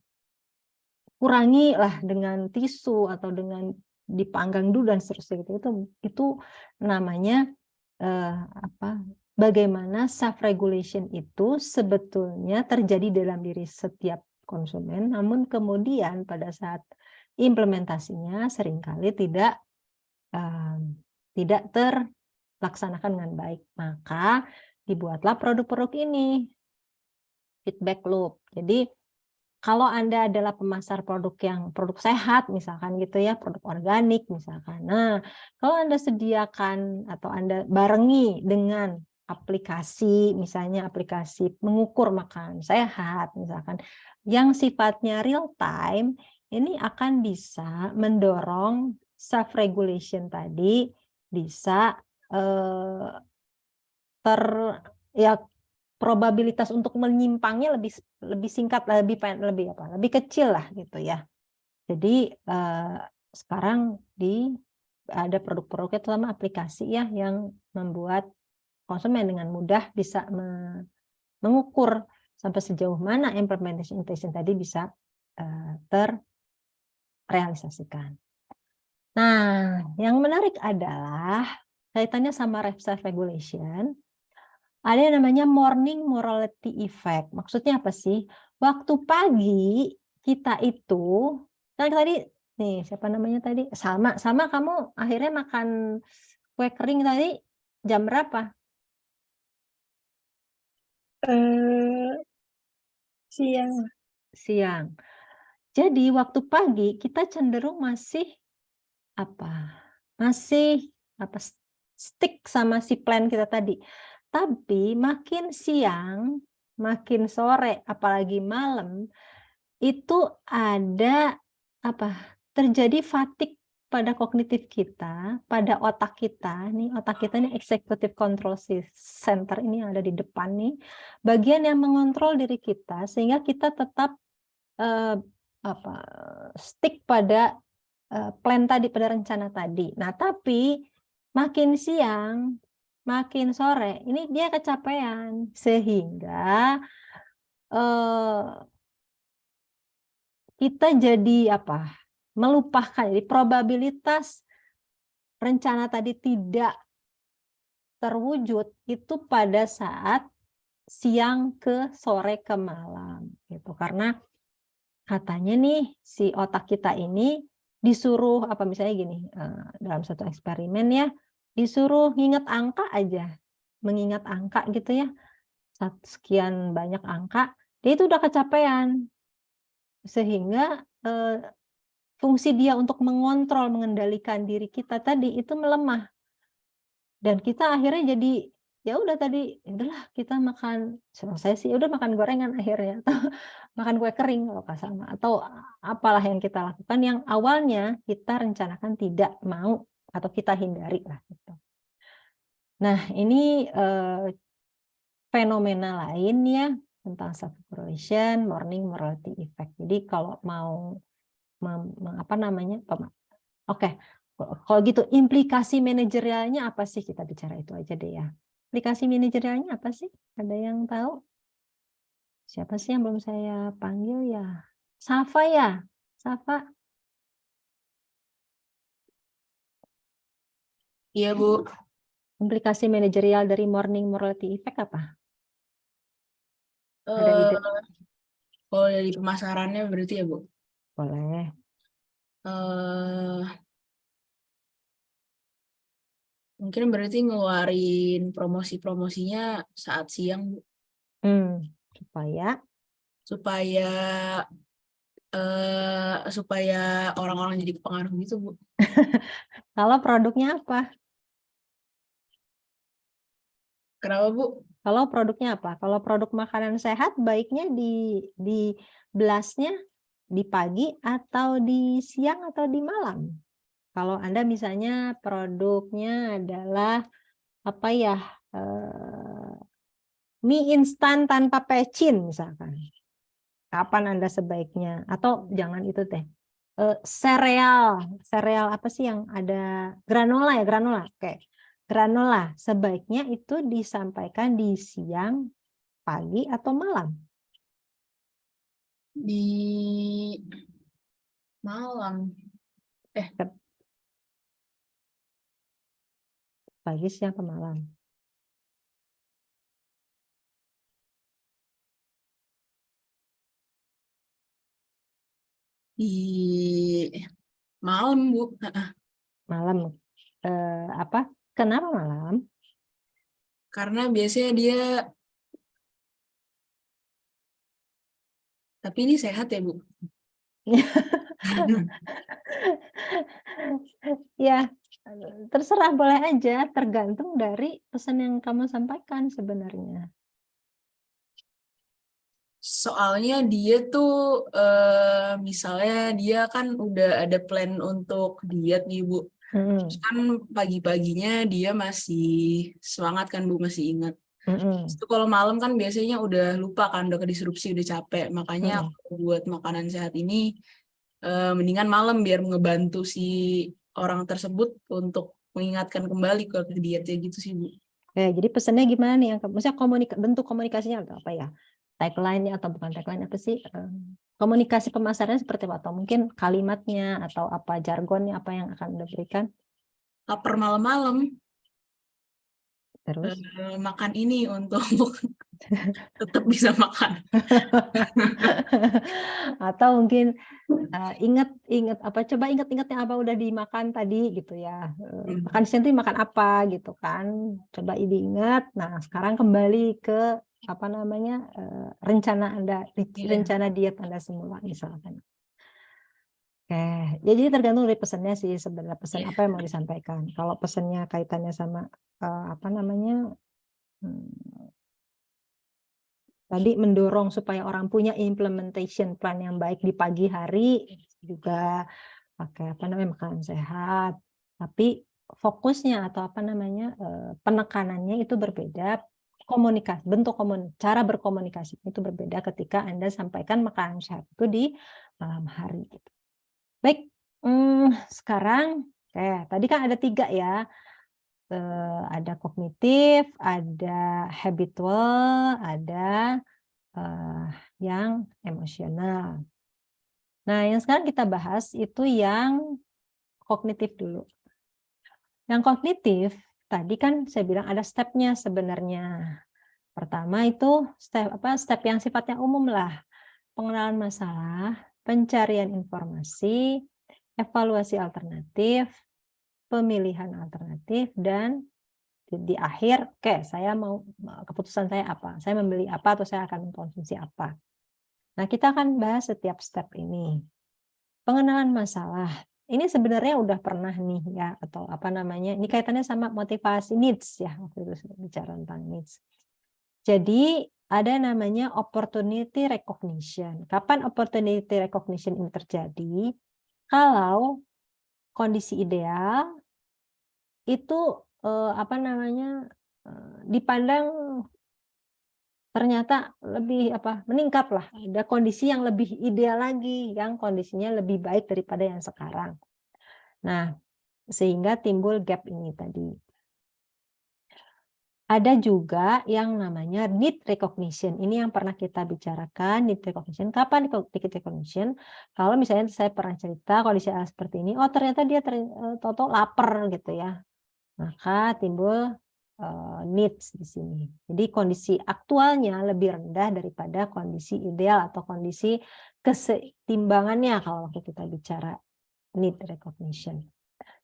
kurangi lah dengan tisu atau dengan dipanggang dulu dan seterusnya gitu. Itu namanya bagaimana self-regulation itu sebetulnya terjadi dalam diri setiap konsumen, namun kemudian pada saat implementasinya seringkali tidak terlaksanakan dengan baik. Maka dibuatlah produk-produk ini, feedback loop. Jadi kalau Anda adalah pemasar produk sehat misalkan gitu ya, produk organik misalkan. Nah, kalau Anda sediakan atau Anda barengi dengan aplikasi, misalnya aplikasi mengukur makanan sehat misalkan, yang sifatnya real time, ini akan bisa mendorong self regulation tadi bisa probabilitas untuk menyimpangnya lebih singkat, lebih kecil lah gitu ya. Jadi sekarang ada produk-produknya terutama aplikasi ya yang membuat konsumen dengan mudah bisa mengukur sampai sejauh mana implementation tadi bisa terrealisasikan. Nah, yang menarik adalah kaitannya sama self regulation. Ada yang namanya morning morality effect. Maksudnya apa sih? Waktu pagi kita itu, kan tadi nih siapa namanya tadi? Sama kamu akhirnya makan kue kering tadi jam berapa? Siang. Siang. Jadi waktu pagi kita cenderung masih stick sama si plan kita tadi. Tapi makin siang, makin sore, apalagi malam, itu ada terjadi fatigue pada kognitif kita, pada otak kita. Nih otak kita ini executive control center ini yang ada di depan nih, bagian yang mengontrol diri kita sehingga kita tetap stick pada plan tadi, pada rencana tadi. Nah, tapi makin siang, makin sore, ini dia kecapean sehingga kita jadi melupakan. Jadi probabilitas rencana tadi tidak terwujud itu pada saat siang ke sore ke malam gitu. Karena katanya nih si otak kita ini disuruh misalnya gini, dalam satu eksperimen ya, disuruh nginget angka aja, mengingat angka gitu ya, sekian banyak angka, dia itu udah kecapean sehingga fungsi dia untuk mengontrol, mengendalikan diri kita tadi itu melemah. Dan kita akhirnya jadi ya udah tadi, udahlah kita makan, selesai sih udah makan gorengan akhirnya atau makan kue kering kalau nggak sama, atau apalah yang kita lakukan yang awalnya kita rencanakan tidak mau atau kita hindari lah gitu. Nah, ini fenomena lain ya tentang self regulation, morning morality effect. Jadi kalau mau kalau gitu implikasi manajerialnya apa sih, kita bicara itu aja deh ya. Implikasi manajerialnya apa sih? Ada yang tahu? Siapa sih yang belum saya panggil ya? Safa ya? Safa? Iya, Bu. Implikasi manajerial dari morning morality effect apa? Ada ide? Kalau dari pemasarannya berarti ya, Bu? Boleh. Mungkin berarti ngeluarin promosi-promosinya saat siang, Bu. Supaya orang-orang jadi kepengaruh gitu, Bu. Kalau produknya apa? Kenapa, Bu? Kalau produknya apa? Kalau produk makanan sehat baiknya di blastnya di pagi atau di siang atau di malam? Kalau Anda misalnya produknya adalah mie instan tanpa pecin misalkan, kapan Anda sebaiknya, atau jangan itu teh, sereal apa sih yang ada granola ya, oke. Granola sebaiknya itu disampaikan di siang, pagi atau malam? Di malam. Pagi, siang, atau malam? Di malam, Bu. Malam. Apa? Kenapa malam? Karena biasanya dia, tapi ini sehat ya, Bu? Ya, terserah, boleh aja, tergantung dari pesan yang kamu sampaikan sebenarnya. Soalnya dia tuh misalnya dia kan udah ada plan untuk diet nih, Bu. Terus kan pagi-pagiginya dia masih semangat kan, Bu, masih ingat. Terus tuh kalau malam kan biasanya udah lupa kan, udah kedisrupsi, udah capek. Makanya aku buat makanan sehat ini mendingan malam biar ngebantu si orang tersebut untuk mengingatkan kembali ke dietnya gitu sih, Bu. Jadi pesannya gimana nih? Maksudnya bentuk komunikasinya atau apa ya? Tagline-nya atau bukan tagline, apa sih? Komunikasi pemasarannya seperti apa? Atau mungkin kalimatnya atau apa, jargonnya apa yang akan diberikan? Lapar malam-malam, Terus? makan ini untuk tetap bisa makan. Atau mungkin ingat apa, coba ingat-ingat yang apa udah dimakan tadi gitu ya. Makan siang itu makan apa gitu kan. Coba diingat. Nah, sekarang kembali ke apa namanya, rencana Anda, rencana diet Anda semula misalkan. Oke, ya jadi tergantung dari pesannya sih sebenarnya, pesan apa yang mau disampaikan. Kalau pesannya kaitannya sama apa namanya, tadi mendorong supaya orang punya implementation plan yang baik di pagi hari, juga pakai apa namanya, makanan sehat. Tapi fokusnya atau apa namanya, penekanannya itu berbeda, cara berkomunikasi itu berbeda ketika Anda sampaikan makanan sehat itu di malam hari gitu. Baik, sekarang tadi kan ada 3 ya, ada kognitif, ada habitual, ada yang emosional. Nah, yang sekarang kita bahas itu yang kognitif dulu. Yang kognitif, tadi kan saya bilang ada step-nya sebenarnya. Pertama itu step yang sifatnya umum lah. Pengenalan masalah, pencarian informasi, evaluasi alternatif, pemilihan alternatif, dan di akhir, saya mau, keputusan saya apa? Saya membeli apa atau saya akan mengkonsumsi apa? Nah, kita akan bahas setiap step ini. Pengenalan masalah. Ini sebenarnya udah pernah nih ya, atau apa namanya, ini kaitannya sama motivasi needs ya, waktu itu bicara tentang needs. Jadi ada namanya opportunity recognition. Kapan opportunity recognition ini terjadi? Kalau kondisi ideal itu apa namanya, dipandang ternyata lebih meningkat lah, ada kondisi yang lebih ideal lagi, yang kondisinya lebih baik daripada yang sekarang. Nah, sehingga timbul gap ini tadi. Ada juga yang namanya need recognition. Ini yang pernah kita bicarakan, need recognition. Kapan need recognition? Kalau misalnya saya pernah cerita kondisi seperti ini, oh ternyata dia tahu-tahu lapar gitu ya. Maka timbul needs di sini. Jadi kondisi aktualnya lebih rendah daripada kondisi ideal atau kondisi keseimbangannya kalau waktu kita bicara need recognition.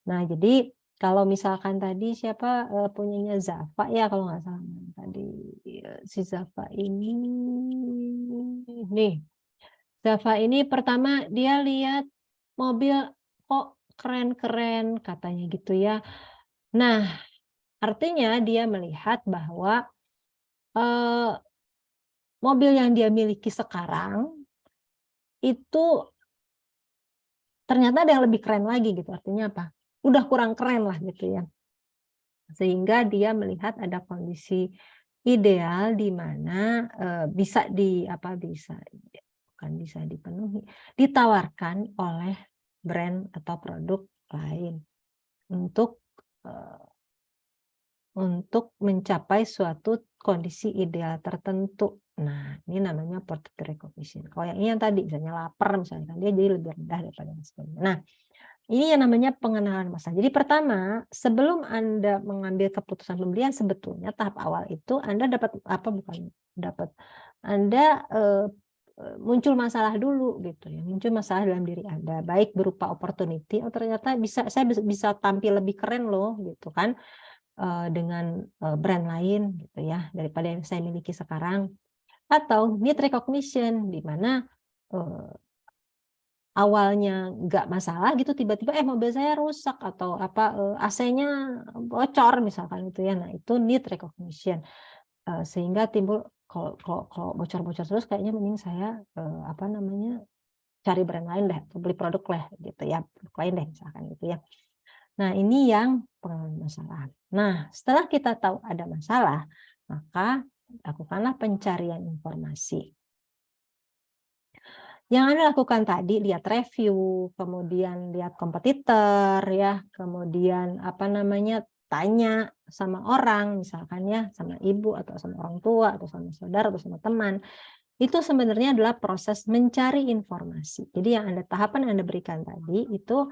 Nah, jadi kalau misalkan tadi siapa punyanya Zafa ya kalau nggak salah tadi si Zafa ini nih. Zafa ini pertama dia lihat mobil kok keren-keren katanya gitu ya. Nah, artinya dia melihat bahwa mobil yang dia miliki sekarang itu ternyata ada yang lebih keren lagi gitu. Artinya apa? Udah kurang keren lah gitu ya. Sehingga dia melihat ada kondisi ideal di mana bisa dipenuhi, ditawarkan oleh brand atau produk lain untuk mencapai suatu kondisi ideal tertentu. Nah, ini namanya opportunity recognition. Kalau yang ini yang tadi, misalnya lapar, misalnya dia jadi lebih rendah daripada yang sebelumnya. Nah, ini yang namanya pengenalan masalah. Jadi pertama, sebelum Anda mengambil keputusan pembelian, sebetulnya tahap awal itu Anda Anda muncul masalah dulu gitu ya, muncul masalah dalam diri Anda, baik berupa opportunity, oh ternyata saya bisa tampil lebih keren loh gitu kan, dengan brand lain gitu ya daripada yang saya miliki sekarang, atau need recognition di mana awalnya nggak masalah gitu tiba-tiba mobil saya rusak atau AC-nya bocor misalkan itu ya, nah itu need recognition. Sehingga timbul kalau bocor-bocor terus kayaknya mending saya cari brand lain deh, atau beli produk lah gitu ya, produk lain deh misalkan gitu ya. Nah ini yang pengenalan masalah. Nah setelah kita tahu ada masalah, maka lakukanlah pencarian informasi. Yang Anda lakukan tadi, lihat review, kemudian lihat kompetitor ya, kemudian tanya sama orang misalkan ya, sama ibu atau sama orang tua atau sama saudara atau sama teman. Itu sebenarnya adalah proses mencari informasi. Jadi tahapan yang Anda berikan tadi itu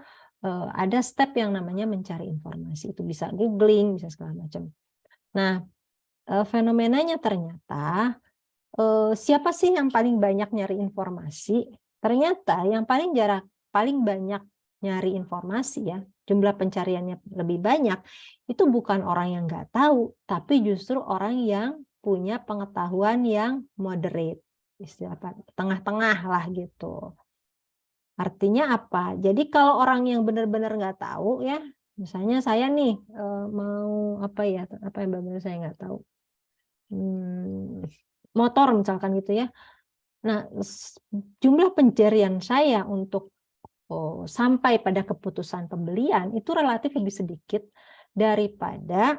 ada step yang namanya mencari informasi. Itu bisa googling, bisa segala macam. Nah, fenomenanya ternyata siapa sih yang paling banyak nyari informasi? Ternyata yang paling banyak nyari informasi ya, jumlah pencariannya lebih banyak, itu bukan orang yang nggak tahu, tapi justru orang yang punya pengetahuan yang moderate, istilah tengah-tengah lah gitu. Artinya apa? Jadi kalau orang yang benar-benar nggak tahu ya, misalnya saya nih mau apa yang benar-benar saya nggak tahu. Motor misalkan gitu ya. Nah, jumlah pencarian saya untuk sampai pada keputusan pembelian itu relatif lebih sedikit daripada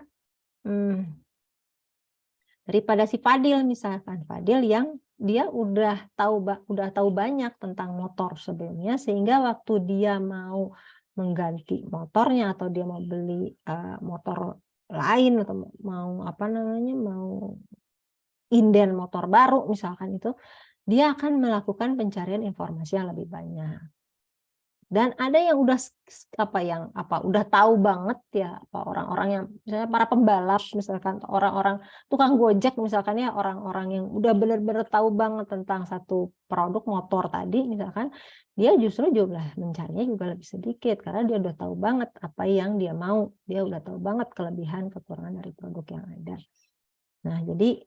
si Fadil misalkan. Fadil yang dia udah tahu banyak tentang motor sebelumnya, sehingga waktu dia mau mengganti motornya atau dia mau beli motor lain atau mau mau inden motor baru misalkan itu, dia akan melakukan pencarian informasi yang lebih banyak. Dan ada yang udah tahu banget ya, orang-orang yang misalnya para pembalap misalkan, orang-orang tukang Gojek misalkan ya, orang-orang yang udah benar-benar tahu banget tentang satu produk motor tadi misalkan, dia justru jumlah mencarinya juga lebih sedikit karena dia udah tahu banget apa yang dia mau, dia udah tahu banget kelebihan kekurangan dari produk yang ada. Nah, jadi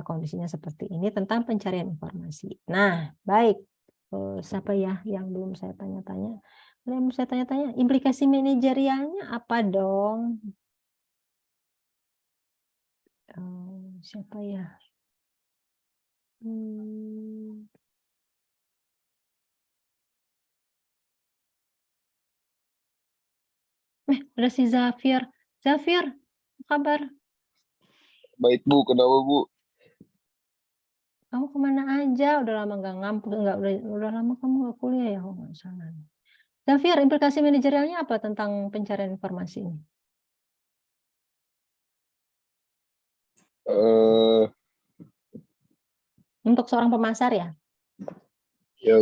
kondisinya seperti ini tentang pencarian informasi. Nah, baik. Siapa ya yang belum saya tanya-tanya? Belum saya tanya-tanya, implikasi manajerialnya apa dong? Siapa ya? Ada si Zafir. Zafir, apa kabar? Baik Bu, kenapa Bu? Kamu kemana aja? Udah lama nggak ngampus, udah lama kamu nggak kuliah ya, kalau nggak salah. Zafir, implikasi manajerialnya apa tentang pencarian informasi ini? Untuk seorang pemasar ya? Ya,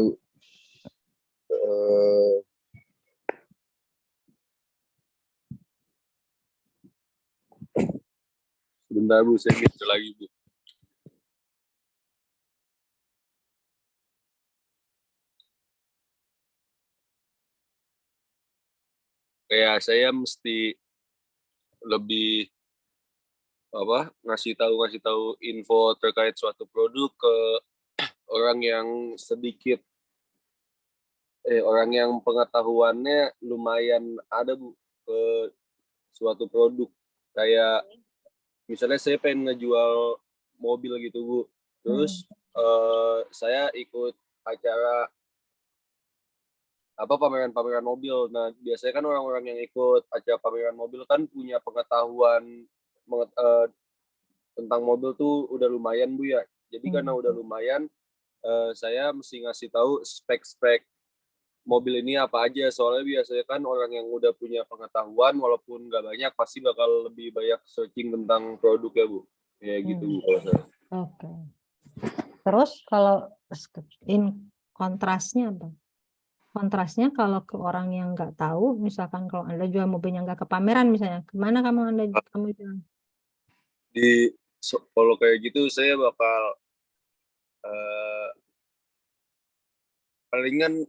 sebentar Bu, saya mikir lagi Bu. Kayak saya mesti lebih ngasih tahu info terkait suatu produk ke orang yang orang yang pengetahuannya lumayan ada Bu ke suatu produk. Kayak misalnya saya pengen ngejual mobil gitu Bu, terus saya ikut acara pameran mobil. Nah, biasanya kan orang-orang yang ikut acara pameran mobil kan punya pengetahuan tentang mobil tuh udah lumayan Bu ya. Jadi karena udah lumayan, saya mesti ngasih tahu spek-spek mobil ini apa aja. Soalnya biasanya kan orang yang udah punya pengetahuan walaupun nggak banyak pasti bakal lebih banyak searching tentang produk ya Bu. Ya gitu Bu kalau saya. Oke. Terus kalau kontrasnya apa? Kontrasnya kalau ke orang yang nggak tahu, misalkan kalau Anda jual mobilnya nggak ke pameran misalnya, kemana kamu bilang? Kalau kayak gitu saya bakal palingan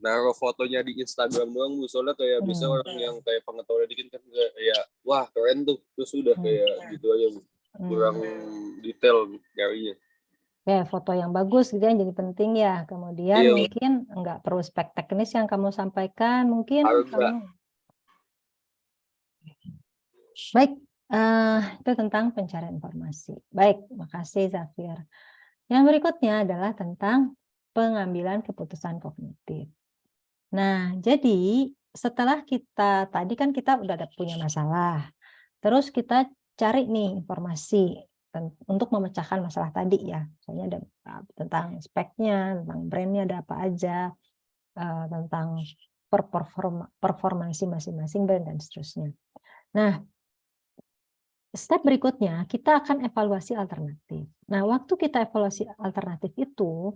naruh fotonya di Instagram doang Bu, soalnya kayak bisa orang yang kayak pengetahuan dikit kan kayak wah keren tuh, terus udah kayak gitu aja Bu, kurang detail nyarinya. Ya, foto yang bagus gitu yang jadi penting ya. Kemudian Iya. mungkin nggak perlu spek teknis yang kamu sampaikan, mungkin Harga. Baik, itu tentang pencarian informasi. Baik, makasih Zafir. Yang berikutnya adalah tentang pengambilan keputusan kognitif. Nah, jadi setelah tadi kan kita udah punya masalah, terus kita cari nih informasi untuk memecahkan masalah tadi ya. Misalnya ada tentang speknya, tentang brandnya ada apa aja, tentang performansi masing-masing brand dan seterusnya. Nah, step berikutnya kita akan evaluasi alternatif. Nah, waktu kita evaluasi alternatif itu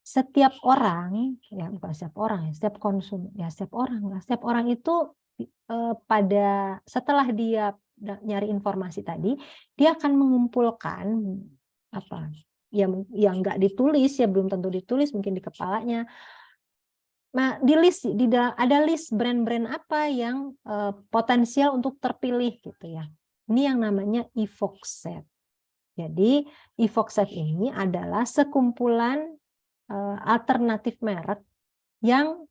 setiap orang, ya bukan setiap orang ya, setiap konsumen, ya setiap orang itu setelah dia nyari informasi tadi, dia akan mengumpulkan apa yang nggak ditulis ya, belum tentu ditulis, mungkin di kepalanya. Nah, ada list brand-brand apa yang potensial untuk terpilih gitu ya. Ini yang namanya evoke set. Jadi evoke set ini adalah sekumpulan alternatif merek yang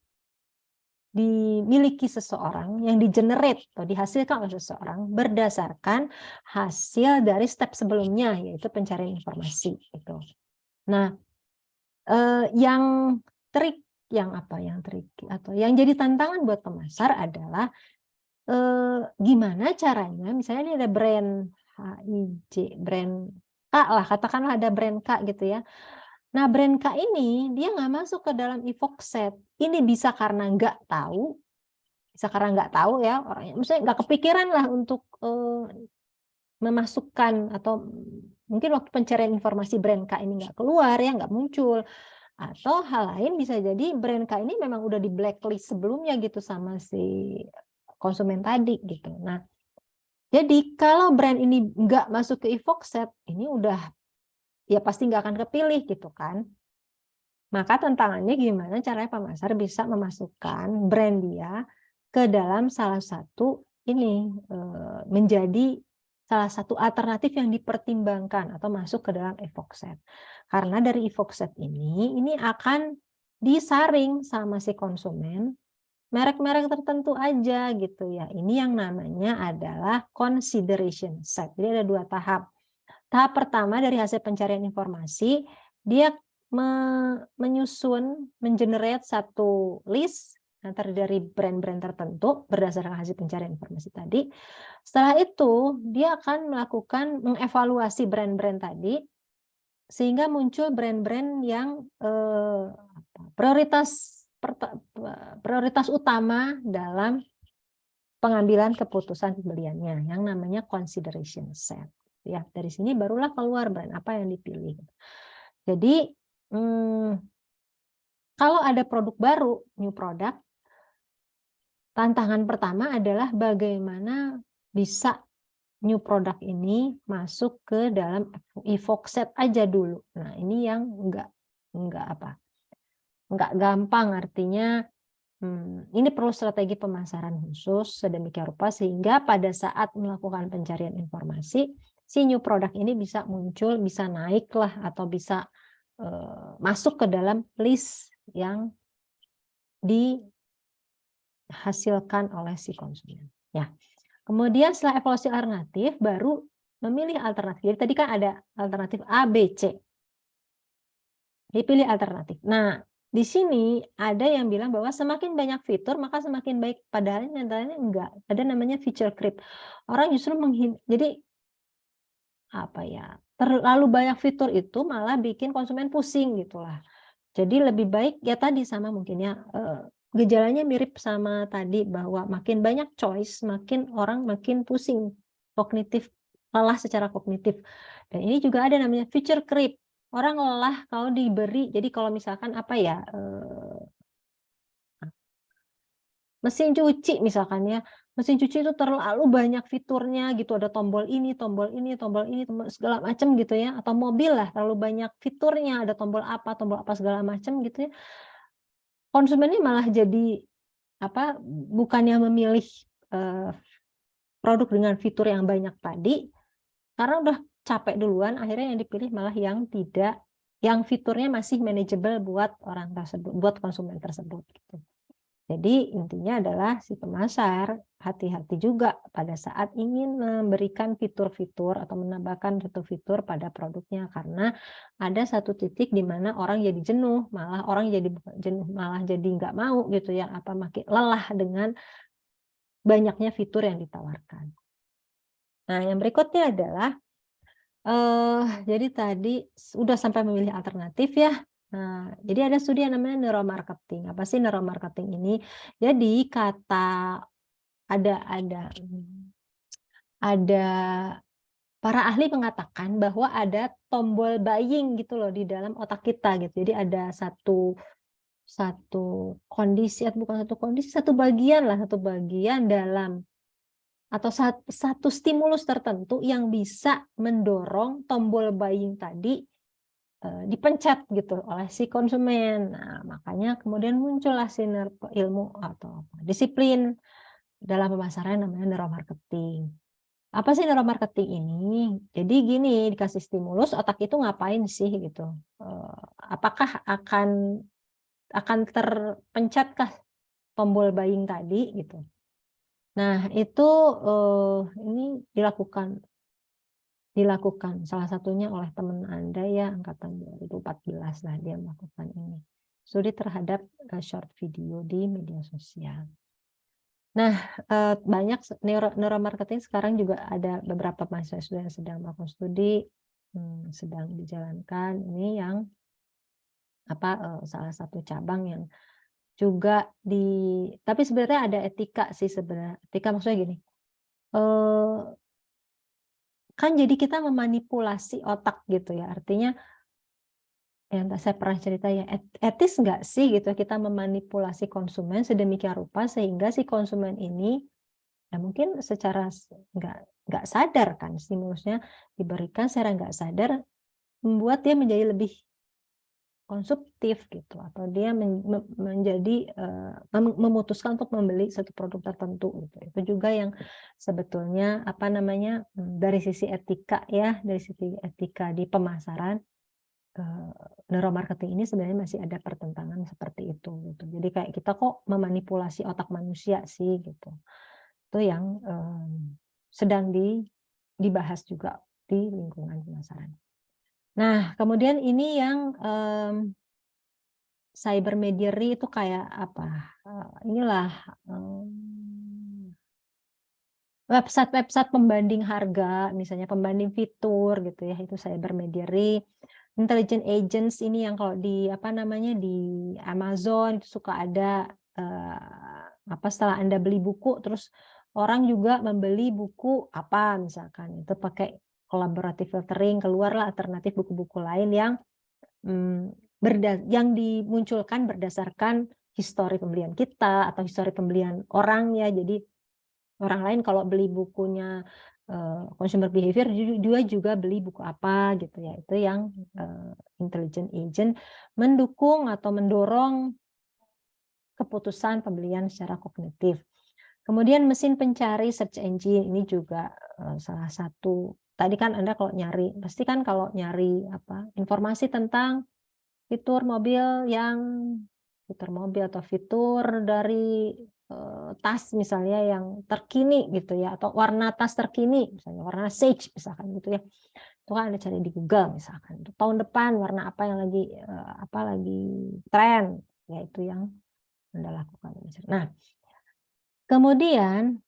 dimiliki seseorang, yang di-generate atau dihasilkan oleh seseorang berdasarkan hasil dari step sebelumnya, yaitu pencarian informasi. Gitu. Nah, yang jadi tantangan buat pemasar adalah gimana caranya, misalnya ini ada brand HIJ, brand K lah, katakanlah ada brand K gitu ya. Nah, brand K ini dia nggak masuk ke dalam evoke set. Ini bisa karena nggak tahu ya orangnya. Misalnya nggak kepikiran lah untuk memasukkan, atau mungkin waktu pencarian informasi brand K ini nggak keluar ya, nggak muncul. Atau hal lain bisa jadi brand K ini memang udah di blacklist sebelumnya gitu sama si konsumen tadi gitu. Nah, jadi kalau brand ini nggak masuk ke evoke set, ini udah ya pasti nggak akan kepilih gitu kan. Maka tantangannya gimana caranya pemasar bisa memasukkan brand dia ke dalam salah satu menjadi salah satu alternatif yang dipertimbangkan atau masuk ke dalam evoke set. Karena dari evoke set ini akan disaring sama si konsumen merek-merek tertentu aja gitu ya. Ini yang namanya adalah consideration set. Jadi ada 2 tahap. Tahap pertama dari hasil pencarian informasi, dia mengenerate satu list dari brand-brand tertentu berdasarkan hasil pencarian informasi tadi. Setelah itu, dia akan mengevaluasi brand-brand tadi, sehingga muncul brand-brand yang prioritas utama dalam pengambilan keputusan pembeliannya, yang namanya consideration set. Ya, dari sini barulah keluar brand apa yang dipilih. Jadi kalau ada produk baru, new product, tantangan pertama adalah bagaimana bisa new product ini masuk ke dalam evoke set aja dulu. Nah, ini yang enggak gampang, artinya ini perlu strategi pemasaran khusus sedemikian rupa sehingga pada saat melakukan pencarian informasi, si new product ini bisa muncul, bisa naik lah, atau bisa masuk ke dalam list yang dihasilkan oleh si konsumen. Ya. Kemudian setelah evaluasi alternatif, baru memilih alternatif. Jadi tadi kan ada alternatif A, B, C. Dipilih alternatif. Nah, di sini ada yang bilang bahwa semakin banyak fitur maka semakin baik, padahal nyatanya enggak. Ada namanya feature creep. Orang justru jadi terlalu banyak fitur itu malah bikin konsumen pusing gitulah. Jadi lebih baik ya tadi sama mungkin ya gejalanya mirip sama tadi bahwa makin banyak choice makin orang makin pusing kognitif, lelah secara kognitif. Dan ini juga ada namanya feature creep. Orang lelah kalau diberi, jadi kalau misalkan mesin cuci misalkan ya, mesin cuci itu terlalu banyak fiturnya gitu, ada tombol ini, segala macam gitu ya, atau mobil lah terlalu banyak fiturnya, ada tombol apa segala macam gitu ya. konsumennya malah jadi bukannya memilih produk dengan fitur yang banyak tadi, karena udah capek duluan, akhirnya yang dipilih malah yang tidak, yang fiturnya masih manageable buat orang tersebut, buat konsumen tersebut gitu. Jadi intinya adalah si pemasar hati-hati juga pada saat ingin memberikan fitur-fitur atau menambahkan fitur-fitur pada produknya, karena ada satu titik di mana orang jadi jenuh, malah orang jadi jenuh, malah jadi nggak mau gitu ya, makin lelah dengan banyaknya fitur yang ditawarkan. Nah, yang berikutnya adalah jadi tadi udah sampai memilih alternatif ya. Nah, jadi ada studi yang namanya neuromarketing. Apa sih neuromarketing ini? Jadi ada para ahli mengatakan bahwa ada tombol buying gitu loh di dalam otak kita gitu. Jadi ada satu kondisi, bukan satu kondisi, satu bagian dalam atau satu stimulus tertentu yang bisa mendorong tombol buying tadi dipencet gitu oleh si konsumen. Nah, makanya kemudian muncullah ilmu atau disiplin dalam pemasaran namanya neuromarketing. Apa sih neuromarketing ini? Jadi gini, dikasih stimulus, otak itu ngapain sih gitu? Apakah akan terpencetkah tombol buying tadi gitu? Nah, itu ini dilakukan salah satunya oleh teman Anda ya, angkatan 2014 lah dia melakukan ini. Studi terhadap short video di media sosial. Nah, banyak neuromarketing sekarang juga ada beberapa mahasiswa yang sedang melakukan studi, sedang dijalankan. Ini yang salah satu cabang yang juga tapi sebenarnya ada etika sih sebenarnya. Etika maksudnya gini, kan jadi kita memanipulasi otak gitu ya, artinya yang saya pernah cerita ya, etis nggak sih gitu kita memanipulasi konsumen sedemikian rupa sehingga si konsumen ini ya mungkin secara nggak sadar kan stimulusnya diberikan secara nggak sadar membuat dia menjadi lebih konsumtif gitu, atau dia menjadi memutuskan untuk membeli satu produk tertentu gitu. Itu juga yang sebetulnya dari sisi etika ya, dari sisi etika di pemasaran, neuromarketing ini sebenarnya masih ada pertentangan seperti itu gitu. Jadi kayak kita kok memanipulasi otak manusia sih gitu. Itu yang sedang dibahas juga di lingkungan pemasaran. Nah, kemudian ini yang cybermediary itu kayak apa? Inilah website-website pembanding harga, misalnya pembanding fitur gitu ya, itu cybermediary. Intelligent agents ini yang kalau di di Amazon itu suka ada setelah Anda beli buku terus orang juga membeli buku apa misalkan, itu pakai collaborative filtering, keluarlah alternatif buku-buku lain yang dimunculkan berdasarkan histori pembelian kita atau histori pembelian orang ya. Jadi orang lain kalau beli bukunya consumer behavior juga beli buku apa gitu ya. Itu yang intelligent agent mendukung atau mendorong keputusan pembelian secara kognitif. Kemudian mesin pencari search engine ini juga salah satu. Tadi kan Anda kalau nyari, pasti kan kalau nyari informasi tentang fitur mobil atau fitur dari tas misalnya yang terkini gitu ya, atau warna tas terkini misalnya warna sage misalkan gitu ya. Itu kan Anda cari di Google misalkan. Untuk tahun depan warna apa yang lagi tren, ya itu yang Anda lakukan. Nah, kemudian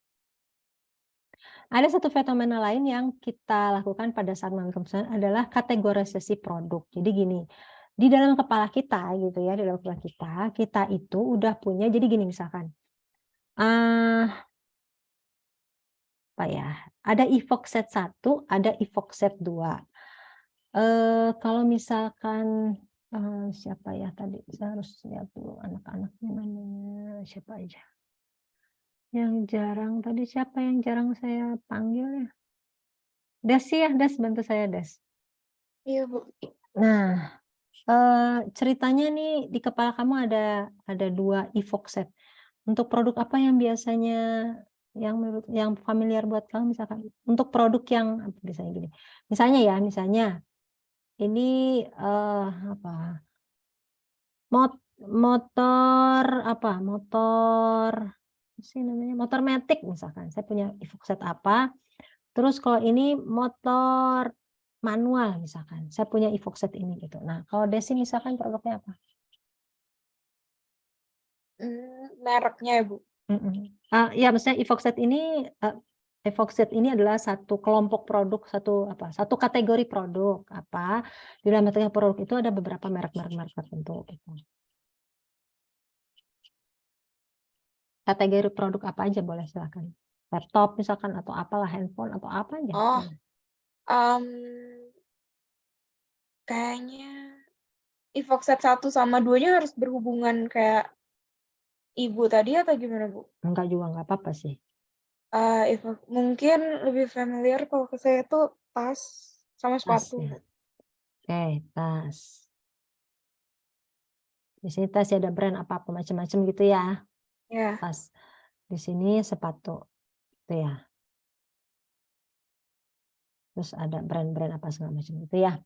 ada satu fenomena lain yang kita lakukan pada saat mengambil keputusan adalah kategorisasi produk. Jadi gini, di dalam kepala kita gitu ya, di dalam kepala kita itu udah punya, jadi gini misalkan, ada Evoque Set 1, ada Evoque Set 2. Kalau misalkan siapa ya tadi, saya harus lihat dulu anak-anaknya namanya siapa aja. Yang jarang tadi siapa yang jarang saya panggil ya? Des ya, Des bantu saya Des. Iya Bu. Nah, ceritanya nih di kepala kamu ada 2 Evoxet. Untuk produk apa yang biasanya yang familiar buat kamu misalkan? Untuk produk yang biasanya gini, misalnya ini, apa, motor apa, motor apa sih namanya, motor matic misalkan, saya punya Evoxet apa, terus kalau ini motor manual misalkan, saya punya Evoxet ini gitu. Nah, kalau Desi misalkan produknya apa? Mereknya ya, Bu? Ya maksudnya Evoxet ini adalah satu kelompok produk, satu kategori produk apa, di dalam kategori produk itu ada beberapa merek tertentu gitu. Kategori produk apa aja boleh silakan. Laptop misalkan atau apalah, handphone atau apa aja. Oh, kayaknya Evoxet 1 sama 2-nya harus berhubungan kayak Ibu tadi atau gimana, Bu? Enggak juga, nggak apa-apa sih. Mungkin lebih familiar kalau ke saya tuh tas sama Tas sepatu, ya. Bu. Oke, tas. Di sini tas ada brand apa macam-macam gitu ya. Ya. Tas. Di sini sepatu. Gitu ya. Terus ada brand-brand apa segala macam gitu ya.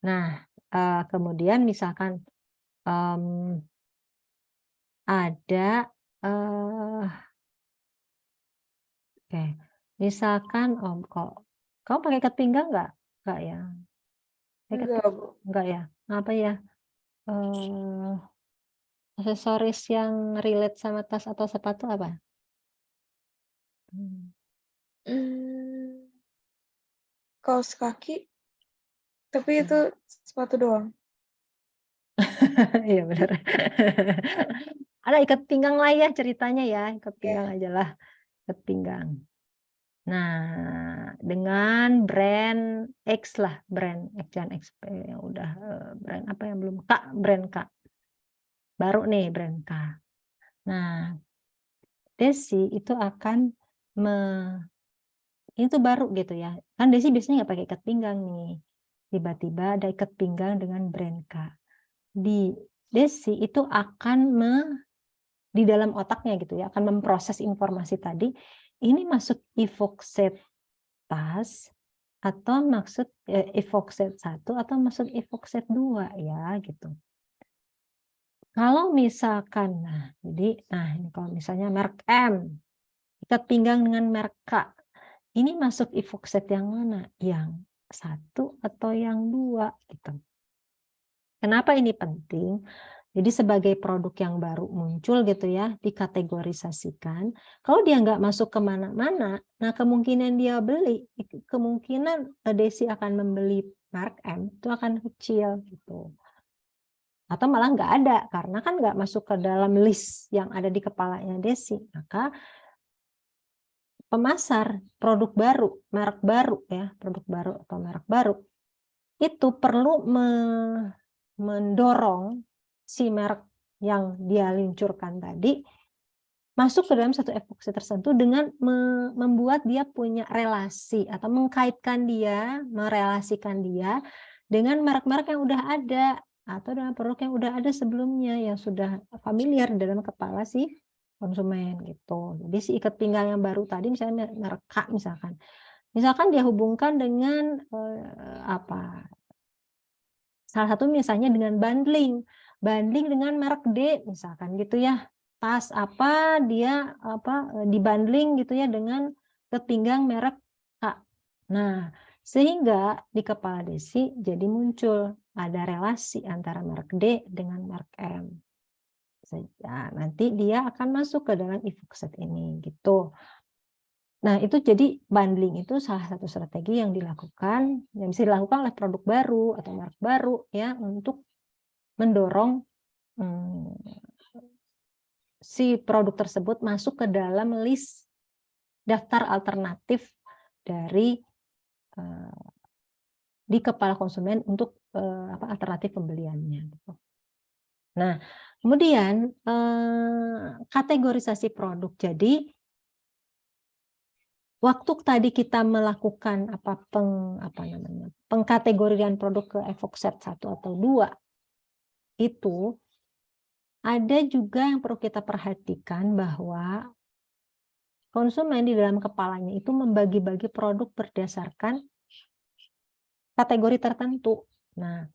Nah, kemudian misalkan ada oke, misalkan kok kamu pakai ikat pinggang nggak? Nggak ya? Enggak, Bu. Enggak ya? Apa ya? Aksesoris yang relate sama tas atau sepatu apa? Kaos kaki, tapi itu sepatu doang. Iya benar. Ada ikat pinggang lah ya ceritanya ya, ikat pinggang Iya. aja lah, ikat pinggang. Nah, dengan brand X lah, brand X jangan XP yang udah brand apa yang belum K, brand K. Baru nih brand K. Nah, Desi itu akan itu baru gitu ya. Kan Desi biasanya nggak pakai ikat pinggang nih. Tiba-tiba ada ikat pinggang dengan brand K. Di Desi itu akan di dalam otaknya gitu ya, akan memproses informasi tadi, ini masuk Evoxet tas atau maksud Evoxet 1 atau maksud Evoxet 2 ya gitu. Kalau misalkan ini kalau misalnya merek M, ikat pinggang dengan merek K, ini masuk Evoxet yang mana? Yang 1 atau yang 2 gitu. Kenapa ini penting? Jadi sebagai produk yang baru muncul gitu ya, dikategorisasikan. Kalau dia nggak masuk kemana-mana, nah kemungkinan dia beli, kemungkinan Desi akan membeli merek M itu akan kecil gitu. Atau malah nggak ada, karena kan nggak masuk ke dalam list yang ada di kepalanya Desi. Maka pemasar produk baru, merek baru ya, produk baru atau merek baru, itu perlu mendorong si merek yang dia luncurkan tadi masuk ke dalam satu evoxet tertentu dengan membuat dia punya relasi atau mengkaitkan dia, merelasikan dia dengan merek-merek yang udah ada atau dengan produk yang udah ada sebelumnya yang sudah familiar dalam kepala si konsumen gitu. Jadi si ikat pinggang yang baru tadi misalnya merek K misalkan dia hubungkan dengan salah satu misalnya dengan bundling dengan merek D misalkan gitu ya, tas apa dia dibundling gitu ya dengan ikat pinggang merek K. Nah, sehingga di kepala Desi jadi muncul ada relasi antara merek D dengan merek M. Nanti dia akan masuk ke dalam Evoxet ini gitu. Nah, itu jadi bundling itu salah satu strategi yang dilakukan, yang bisa dilakukan oleh produk baru atau merek baru ya untuk mendorong si produk tersebut masuk ke dalam list daftar alternatif dari di kepala konsumen untuk alternatif pembeliannya. Nah, kemudian kategorisasi produk. Jadi waktu tadi kita melakukan pengkategorian produk ke Evoxet 1 atau 2, itu ada juga yang perlu kita perhatikan bahwa konsumen di dalam kepalanya itu membagi-bagi produk berdasarkan kategori tertentu. Nah,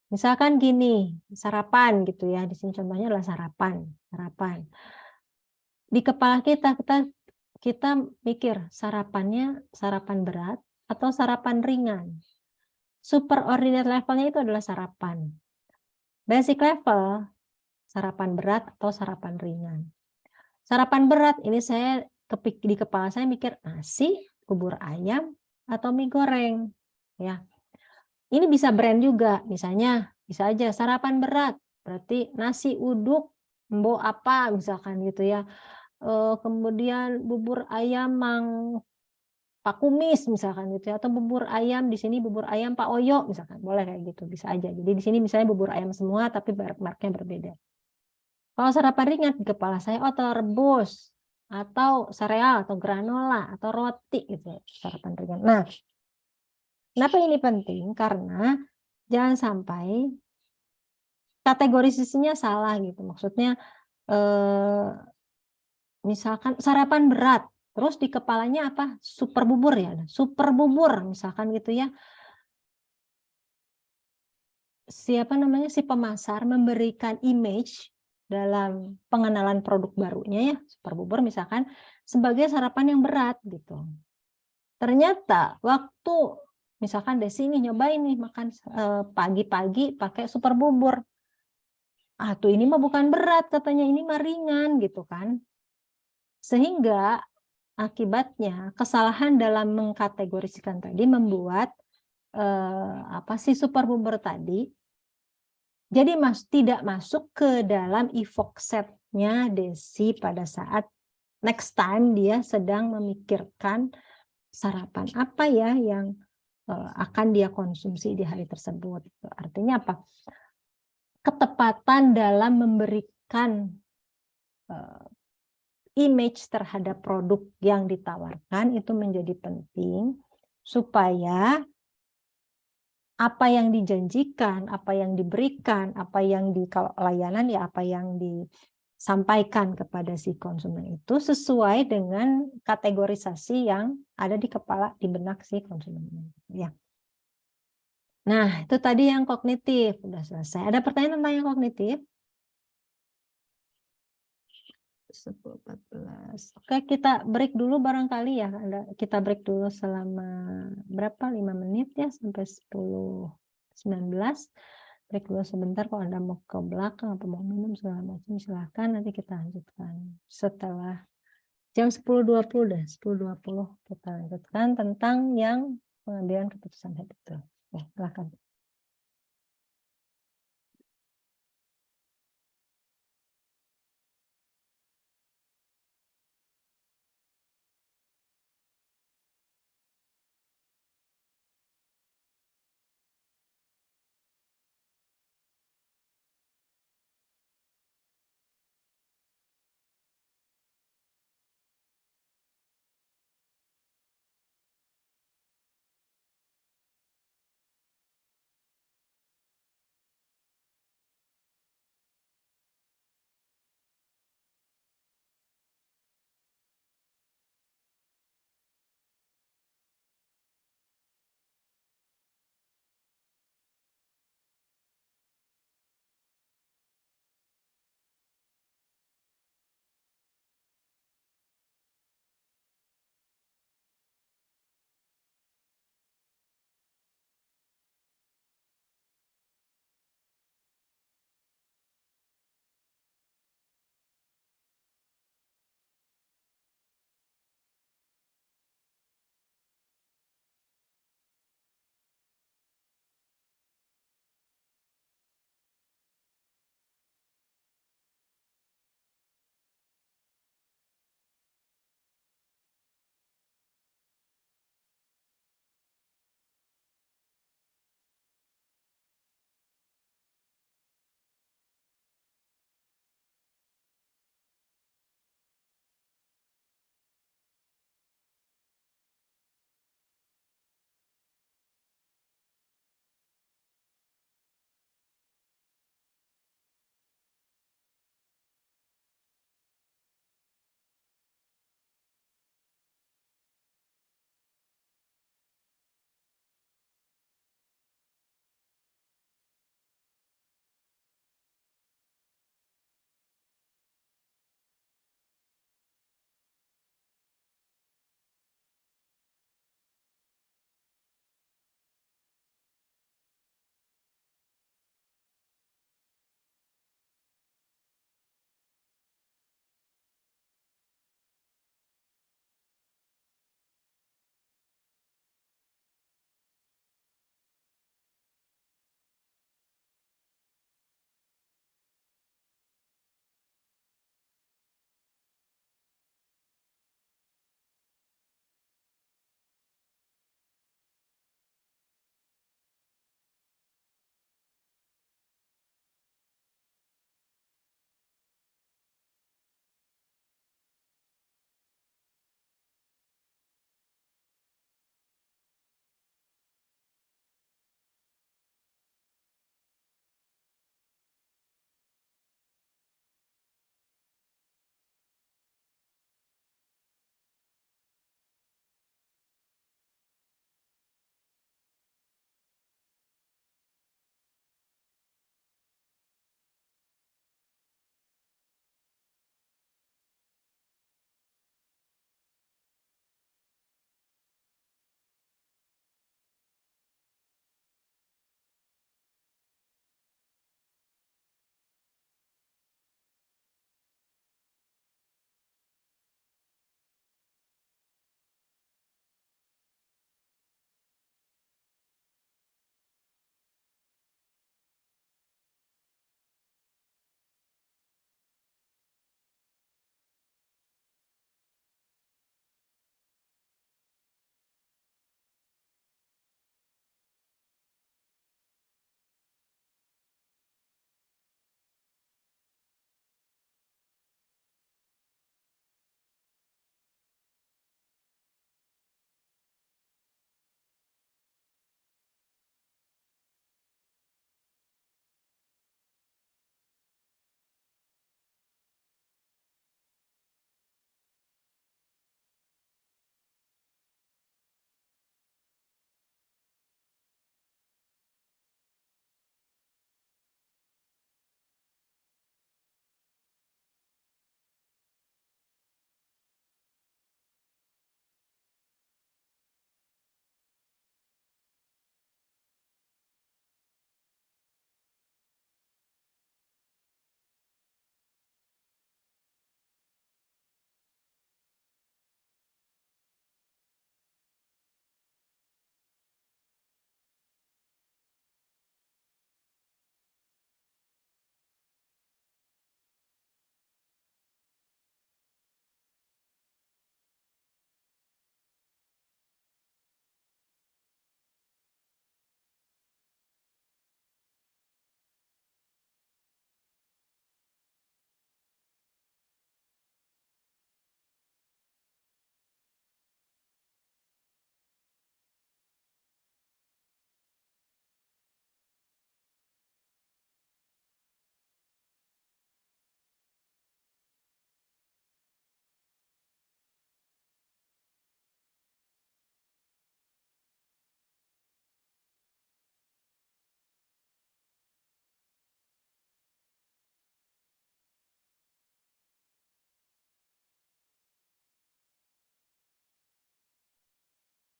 misalkan gini, sarapan gitu ya. Di sini contohnya adalah sarapan. Di kepala kita mikir sarapannya sarapan berat atau sarapan ringan. Superordinate levelnya itu adalah sarapan. Basic level sarapan berat atau sarapan ringan. Sarapan berat ini di kepala saya mikir nasi, bubur ayam, atau mie goreng. Ya, ini bisa brand juga, misalnya bisa aja sarapan berat, berarti nasi uduk, mbok apa misalkan gitu ya. Kemudian bubur ayam Mang Pak Kumis misalkan gitu ya, atau bubur ayam di sini bubur ayam Pak Oyo misalkan, boleh kayak gitu, bisa aja. Jadi di sini misalnya bubur ayam semua tapi mereknya berbeda. Kalau sarapan ringan di kepala saya, telur rebus atau sereal atau granola atau roti gitu, sarapan ringan. Nah, kenapa ini penting? Karena jangan sampai kategorisasinya salah gitu. Maksudnya misalkan sarapan berat, terus di kepalanya apa? Super bubur ya. Super bubur misalkan gitu ya. Si pemasar memberikan image dalam pengenalan produk barunya ya, super bubur misalkan sebagai sarapan yang berat gitu. Ternyata waktu misalkan Desi nih nyobain nih makan pagi-pagi pakai super bubur. Tuh ini mah bukan berat katanya, ini mah ringan gitu kan. Sehingga akibatnya kesalahan dalam mengkategorisikan tadi membuat si super bubur tadi jadi tidak masuk ke dalam evoke set-nya Desi pada saat next time dia sedang memikirkan sarapan apa ya yang akan dia konsumsi di hari tersebut. Artinya apa? Ketepatan dalam memberikan image terhadap produk yang ditawarkan itu menjadi penting supaya apa yang dijanjikan, apa yang diberikan, apa yang kalau layanan ya apa yang disampaikan kepada si konsumen itu sesuai dengan kategorisasi yang ada di kepala, di benak si konsumen. Ya. Nah, itu tadi yang kognitif, udah selesai. Ada pertanyaan tentang yang kognitif? 10.14. Oke, kita break dulu barangkali ya. Kita break dulu selama berapa? 5 menit ya sampai 10.19. Break dulu sebentar, kalau Anda mau ke belakang atau mau minum segala macam silahkan, nanti kita lanjutkan setelah jam 10.20 dah. 10.20 kita lanjutkan tentang yang pengambilan keputusan itu. Ya, silahkan.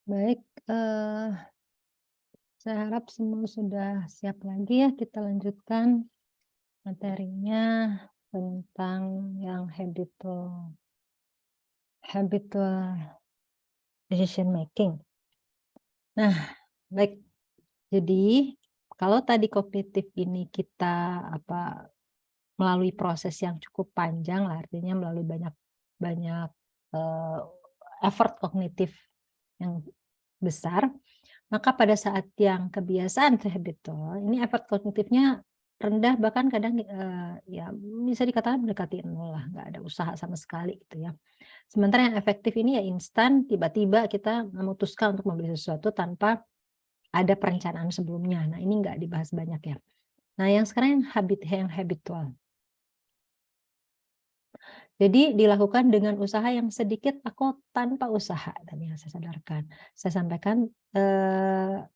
Baik, saya harap semua sudah siap lagi ya, kita lanjutkan materinya tentang yang habitual decision making. Nah, baik. Jadi, kalau tadi kognitif ini kita melalui proses yang cukup panjang lah, artinya melalui banyak effort kognitif yang besar, maka pada saat yang kebiasaan habitual, ini effort kognitifnya rendah, bahkan kadang ya bisa dikatakan mendekati nol lah, nggak ada usaha sama sekali gitu ya. Sementara yang efektif ini ya instan, tiba-tiba kita memutuskan untuk membeli sesuatu tanpa ada perencanaan sebelumnya. Nah, ini nggak dibahas banyak ya. Nah, yang sekarang yang habitual. Jadi dilakukan dengan usaha yang sedikit atau tanpa usaha, tadi yang saya sadarkan. Saya sampaikan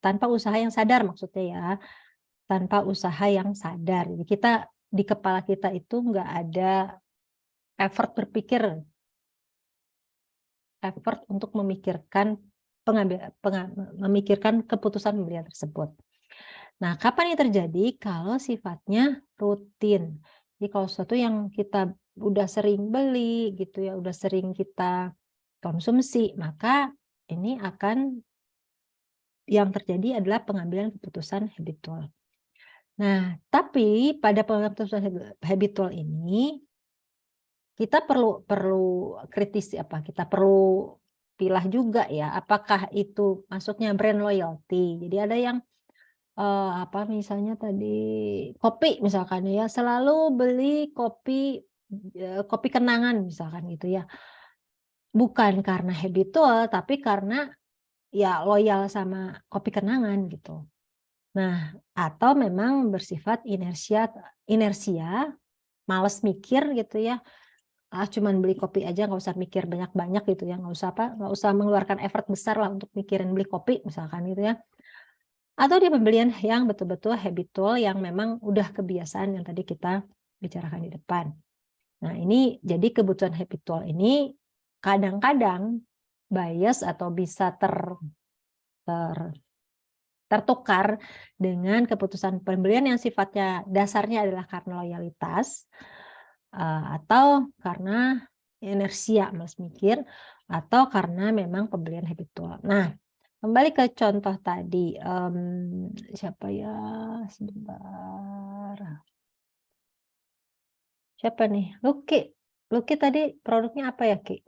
tanpa usaha yang sadar maksudnya ya, tanpa usaha yang sadar. Jadi kita di kepala kita itu nggak ada effort untuk memikirkan memikirkan keputusan pembelian tersebut. Nah, kapan ini terjadi? Kalau sifatnya rutin. Jadi kalau sesuatu yang kita udah sering beli gitu ya, udah sering kita konsumsi, maka ini akan yang terjadi adalah pengambilan keputusan habitual. Nah, tapi pada pengambilan keputusan habitual ini kita perlu kritis kita perlu pilah juga ya, apakah itu masuknya brand loyalty. Jadi ada yang misalnya tadi kopi misalkan ya, selalu beli kopi kenangan misalkan gitu ya. Bukan karena habitual, tapi karena ya loyal sama kopi kenangan gitu. Nah, atau memang bersifat inersia, males mikir gitu ya. Cuman beli kopi aja, nggak usah mikir banyak-banyak gitu ya, nggak usah mengeluarkan effort besar lah untuk mikirin beli kopi misalkan gitu ya. Atau dia pembelian yang betul-betul habitual yang memang udah kebiasaan yang tadi kita bicarakan di depan. Nah, ini jadi kebutuhan habitual ini kadang-kadang bias atau bisa tertukar dengan keputusan pembelian yang sifatnya dasarnya adalah karena loyalitas atau karena inersia, malas mikir, atau karena memang pembelian habitual. Nah, kembali ke contoh tadi, siapa ya? Sebentar. Siapa nih? Lucky. Lucky tadi produknya apa ya, Ki?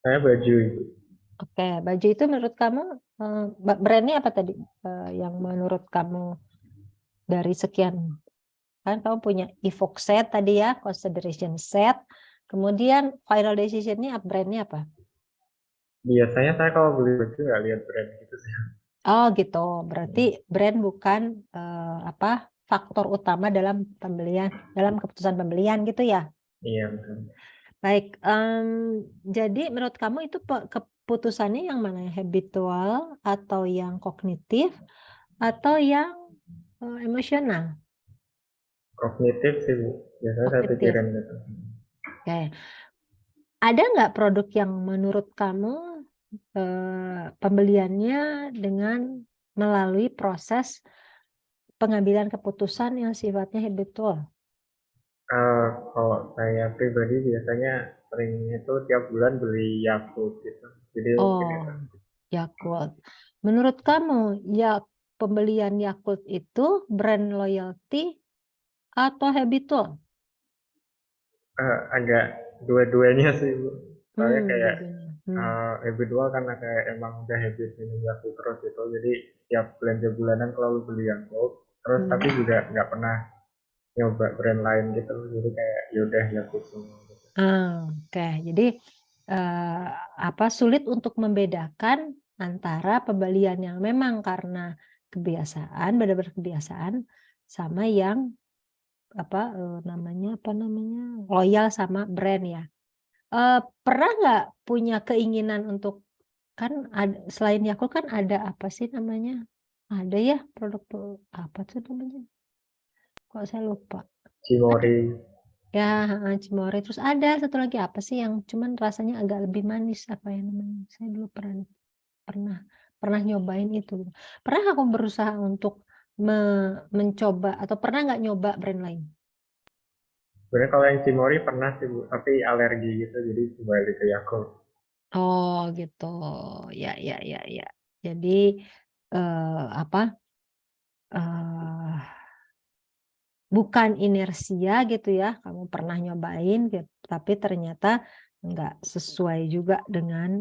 Saya baju itu. Oke, baju itu menurut kamu brandnya apa tadi? Yang menurut kamu dari sekian, kan kamu punya Evoke set tadi ya, consideration set, kemudian final decision-nya brandnya apa? Biasanya saya kalau beli baju nggak lihat brand gitu sih. Oh gitu, berarti brand bukan faktor utama dalam keputusan pembelian gitu ya? Iya betul. Baik, jadi menurut kamu itu keputusannya yang mana? Yang habitual atau yang kognitif atau yang emosional? Kognitif sih Bu. Biasanya saya Kognitif. pikirin gitu. Oke. Ada nggak produk yang menurut kamu pembeliannya dengan melalui proses pengambilan keputusan yang sifatnya habitual? Kalau saya pribadi biasanya sering itu tiap bulan beli Yakult gitu. Jadi mungkin itu. Yakult. Menurut kamu, ya pembelian Yakult itu brand loyalty atau habitual? Agak dua-duanya sih Bu. Soalnya kayak Dua-duanya. habitual karena kayak emang udah habit minum Yakult terus gitu. Jadi tiap belanja bulanan selalu beli Yakult. Terus tapi juga nggak pernah nyoba brand lain gitu. Jadi kayak yaudah Yakult semua gitu. Oke, jadi sulit untuk membedakan antara pembelian yang memang karena kebiasaan, benar-benar kebiasaan, sama yang loyal sama brand ya. Pernah nggak punya keinginan untuk, kan selain Yakult kan ada apa sih namanya? Ada ya produk apa tuh namanya? Kok saya lupa. Cimory. Ya, cimori. Terus ada satu lagi apa sih yang cuman rasanya agak lebih manis, apa ya namanya? Saya dulu pernah nyobain itu. Pernah nggak kamu berusaha untuk mencoba atau pernah nggak nyoba brand lain? Sebenarnya kalau yang Cimory pernah sih Bu, tapi alergi gitu, jadi kembali ke Yakult. Oh gitu, ya. Jadi apa? Bukan inersia gitu ya, kamu pernah nyobain, tapi ternyata nggak sesuai juga dengan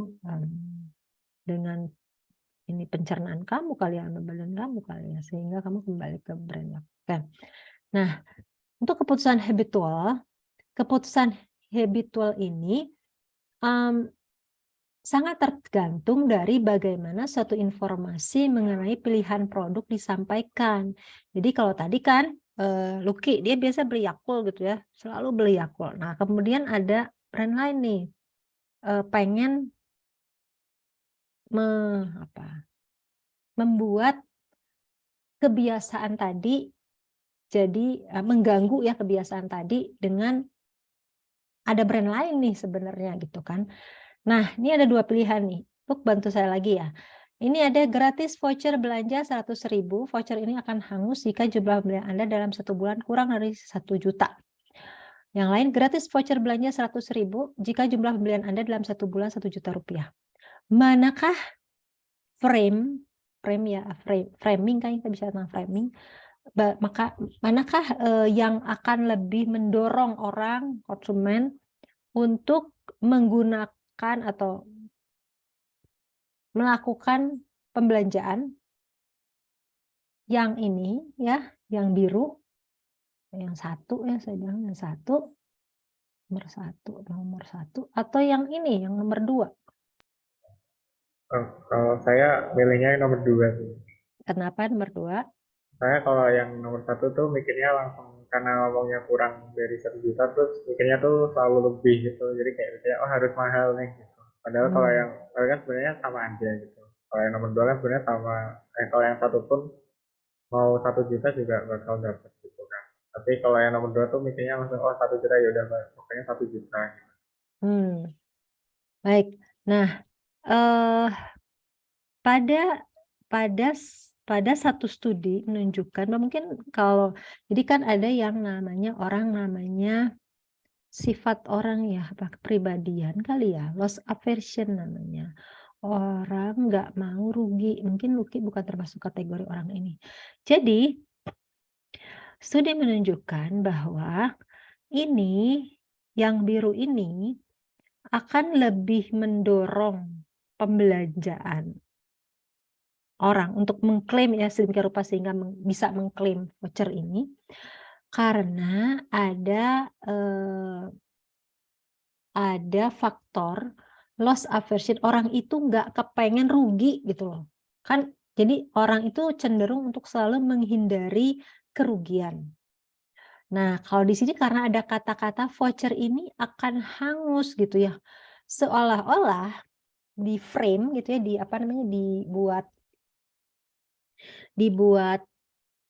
ini pencernaan kamu kali ya, sama badan kamu kali ya, sehingga kamu kembali ke brand Yakult. Nah, untuk keputusan habitual ini sangat tergantung dari bagaimana suatu informasi mengenai pilihan produk disampaikan. Jadi kalau tadi kan Lucky dia biasa beli Yakult gitu ya, selalu beli Yakult. Nah kemudian ada brand lain nih pengen membuat kebiasaan tadi jadi mengganggu ya kebiasaan tadi dengan ada brand lain nih sebenarnya gitu kan. Nah, ini ada 2 pilihan nih. Untuk bantu saya lagi ya. Ini ada gratis voucher belanja 100.000. Voucher ini akan hangus jika jumlah pembelian Anda dalam 1 bulan kurang dari 1 juta. Yang lain gratis voucher belanja 100.000 jika jumlah pembelian Anda dalam 1 bulan 1 juta rupiah. Manakah framing kan kita bisa tentang framing. Maka manakah yang akan lebih mendorong orang konsumen untuk menggunakan atau melakukan pembelanjaan yang ini ya, yang biru, yang satu ya saya bilang yang satu, nomor satu, atau yang ini, yang nomor 2. Kalau saya milihnya yang nomor 2 sih. Kenapa nomor 2? Saya kalau yang nomor 1 tuh mikirnya langsung karena ngomongnya kurang dari 1 juta terus mikirnya tuh selalu lebih gitu. Jadi kayak oh harus mahal nih gitu. Padahal kalau yang kan sebenarnya sama aja gitu. Kalau yang nomor 2 kan sebenarnya sama. Kalau yang satu pun mau 1 juta juga bakal dapat gitu kan. Tapi kalau yang nomor 2 tuh mikirnya langsung 1 juta ya udah pokoknya 1 juta. Baik. Nah, pada satu studi menunjukkan bahwa mungkin kalau jadi kan ada yang namanya sifat orang ya, apa kepribadian kali ya, loss aversion namanya. Orang nggak mau rugi, mungkin Lucky bukan termasuk kategori orang ini. Jadi, studi menunjukkan bahwa ini, yang biru ini akan lebih mendorong pembelanjaan orang untuk mengklaim ya sedemikian rupa sehingga bisa mengklaim voucher ini karena ada faktor loss aversion, orang itu nggak kepengen rugi gitu loh kan, jadi orang itu cenderung untuk selalu menghindari kerugian. Nah kalau di sini karena ada kata-kata voucher ini akan hangus gitu ya, seolah-olah di frame gitu ya, dibuat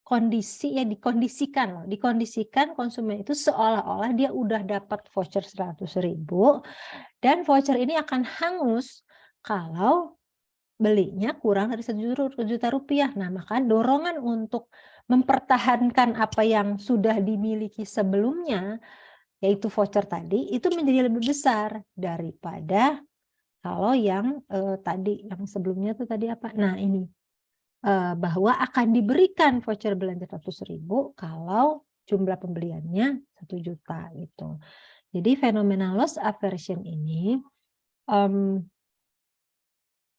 kondisi ya, dikondisikan konsumen itu seolah-olah dia udah dapat voucher 100.000 dan voucher ini akan hangus kalau belinya kurang dari 1 juta rupiah. Nah, maka dorongan untuk mempertahankan apa yang sudah dimiliki sebelumnya, yaitu voucher tadi, itu menjadi lebih besar daripada kalau yang tadi, yang sebelumnya tuh tadi apa? Nah, ini. Bahwa akan diberikan voucher belanja 100.000 kalau jumlah pembeliannya 1 juta gitu. Jadi fenomena loss aversion ini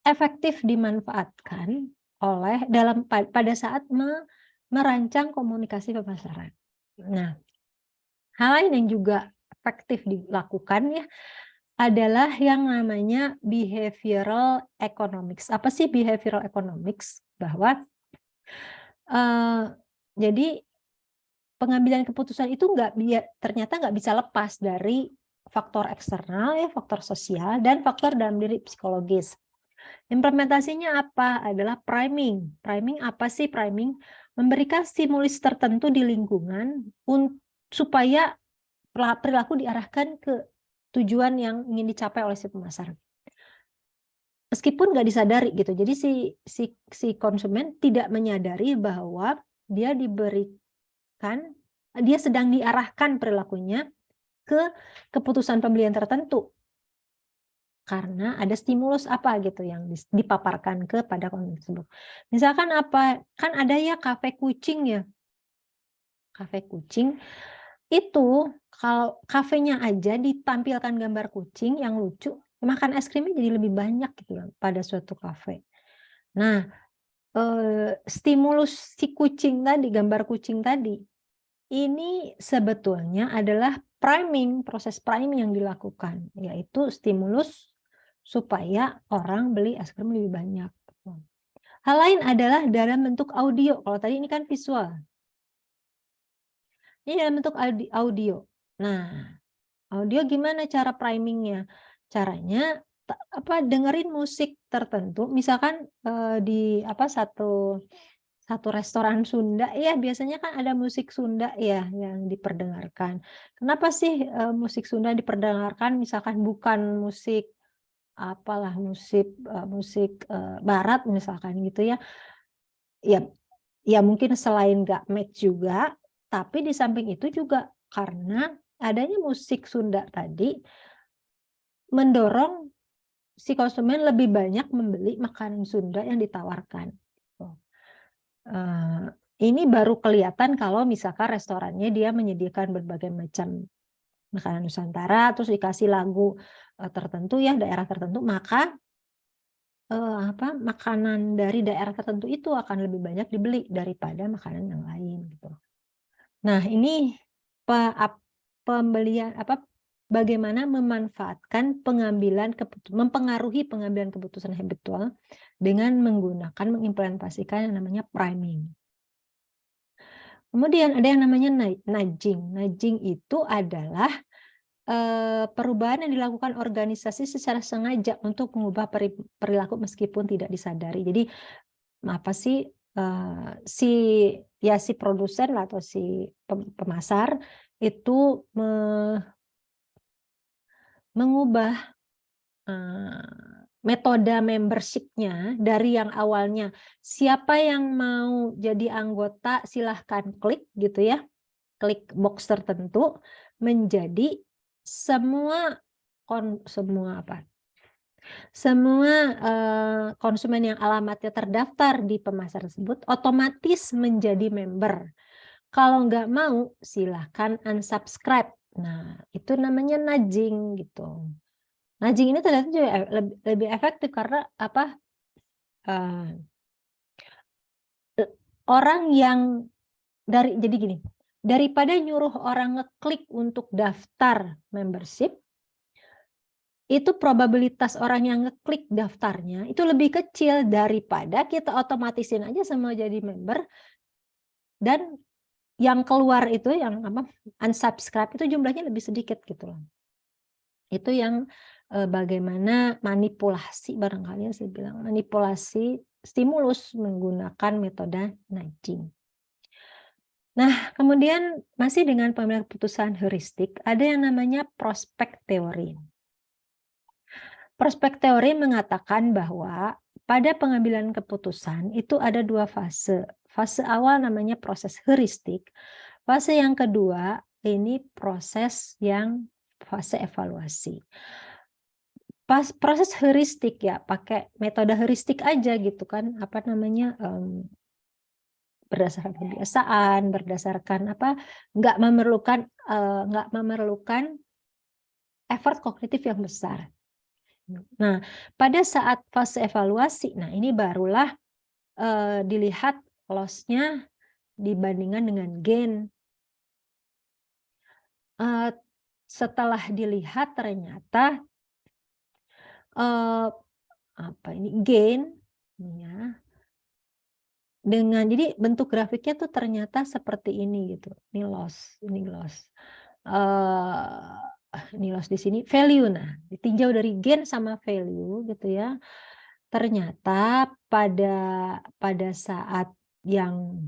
efektif dimanfaatkan pada saat merancang komunikasi pemasaran. Nah, hal lain yang juga efektif dilakukan ya adalah yang namanya behavioral economics. Apa sih behavioral economics? Bahwa jadi pengambilan keputusan itu ternyata nggak bisa lepas dari faktor eksternal ya, faktor sosial dan faktor dalam diri psikologis. Implementasinya apa? Adalah priming. Priming apa sih priming? Memberikan stimulus tertentu di lingkungan supaya perilaku diarahkan ke tujuan yang ingin dicapai oleh si pemasar. Meskipun nggak disadari gitu. Jadi si konsumen tidak menyadari bahwa dia sedang diarahkan perilakunya ke keputusan pembelian tertentu. Karena ada stimulus apa gitu yang dipaparkan kepada konsumen tersebut. Misalkan apa? Kan ada ya kafe kucing ya. Kafe kucing itu kalau kafenya aja ditampilkan gambar kucing yang lucu, makan es krimnya jadi lebih banyak gitu loh pada suatu kafe. Nah, stimulus si kucing tadi, gambar kucing tadi, ini sebetulnya adalah proses priming yang dilakukan, yaitu stimulus supaya orang beli es krim lebih banyak. Hal lain adalah dalam bentuk audio. Kalau tadi ini kan visual. Ini dalam bentuk audio. Nah, audio gimana cara primingnya? Caranya dengerin musik tertentu. Misalkan di satu restoran Sunda ya biasanya kan ada musik Sunda ya yang diperdengarkan. Kenapa sih musik Sunda diperdengarkan? Misalkan bukan musik musik Barat misalkan gitu ya. Ya mungkin selain nggak match juga. Tapi di samping itu juga karena adanya musik Sunda tadi mendorong si konsumen lebih banyak membeli makanan Sunda yang ditawarkan. Ini baru kelihatan kalau misalkan restorannya dia menyediakan berbagai macam makanan Nusantara, terus dikasih lagu tertentu ya daerah tertentu, maka makanan dari daerah tertentu itu akan lebih banyak dibeli daripada makanan yang lain gitu. Nah, ini bagaimana memanfaatkan mempengaruhi pengambilan keputusan habitual dengan mengimplementasikan yang namanya priming. Kemudian ada yang namanya nudging. Nudging itu adalah perubahan yang dilakukan organisasi secara sengaja untuk mengubah perilaku meskipun tidak disadari. Jadi si produsen atau si pemasar itu mengubah metode membership-nya dari yang awalnya siapa yang mau jadi anggota silahkan klik gitu ya, klik box tertentu, menjadi semua konsumen yang alamatnya terdaftar di pemasar tersebut otomatis menjadi member. Kalau nggak mau, silahkan unsubscribe. Nah, itu namanya nudging gitu. Nudging ini ternyata juga lebih efektif karena orang yang jadi gini, daripada nyuruh orang ngeklik untuk daftar membership, itu probabilitas orang yang ngeklik daftarnya itu lebih kecil daripada kita otomatisin aja semua jadi member dan yang keluar itu yang unsubscribe itu jumlahnya lebih sedikit gitu loh. Itu yang bagaimana manipulasi barangkali saya bilang manipulasi stimulus menggunakan metode nudging. Nah, kemudian masih dengan pengambilan keputusan heuristik ada yang namanya prospek teori. Prospek teori mengatakan bahwa pada pengambilan keputusan itu ada dua fase. Fase awal namanya proses heuristik. Fase yang kedua ini fase evaluasi. Proses heuristik ya pakai metode heuristik aja gitu kan, berdasarkan kebiasaan, berdasarkan nggak memerlukan effort kognitif yang besar. Nah, pada saat fase evaluasi, nah ini barulah dilihat loss-nya dibandingkan dengan gain. Setelah dilihat ternyata gain ya jadi bentuk grafiknya tuh ternyata seperti ini gitu. Ini loss. Ini loss di sini value. Nah, ditinjau dari gain sama value gitu ya. Ternyata pada saat yang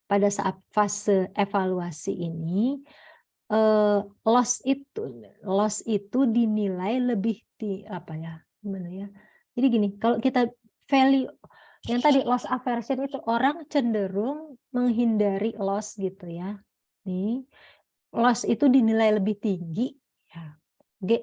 pada saat fase evaluasi ini loss itu dinilai lebih gimana ya? Jadi gini, kalau kita value yang tadi loss aversion itu orang cenderung menghindari loss gitu ya. Nih, loss itu dinilai lebih tinggi ya.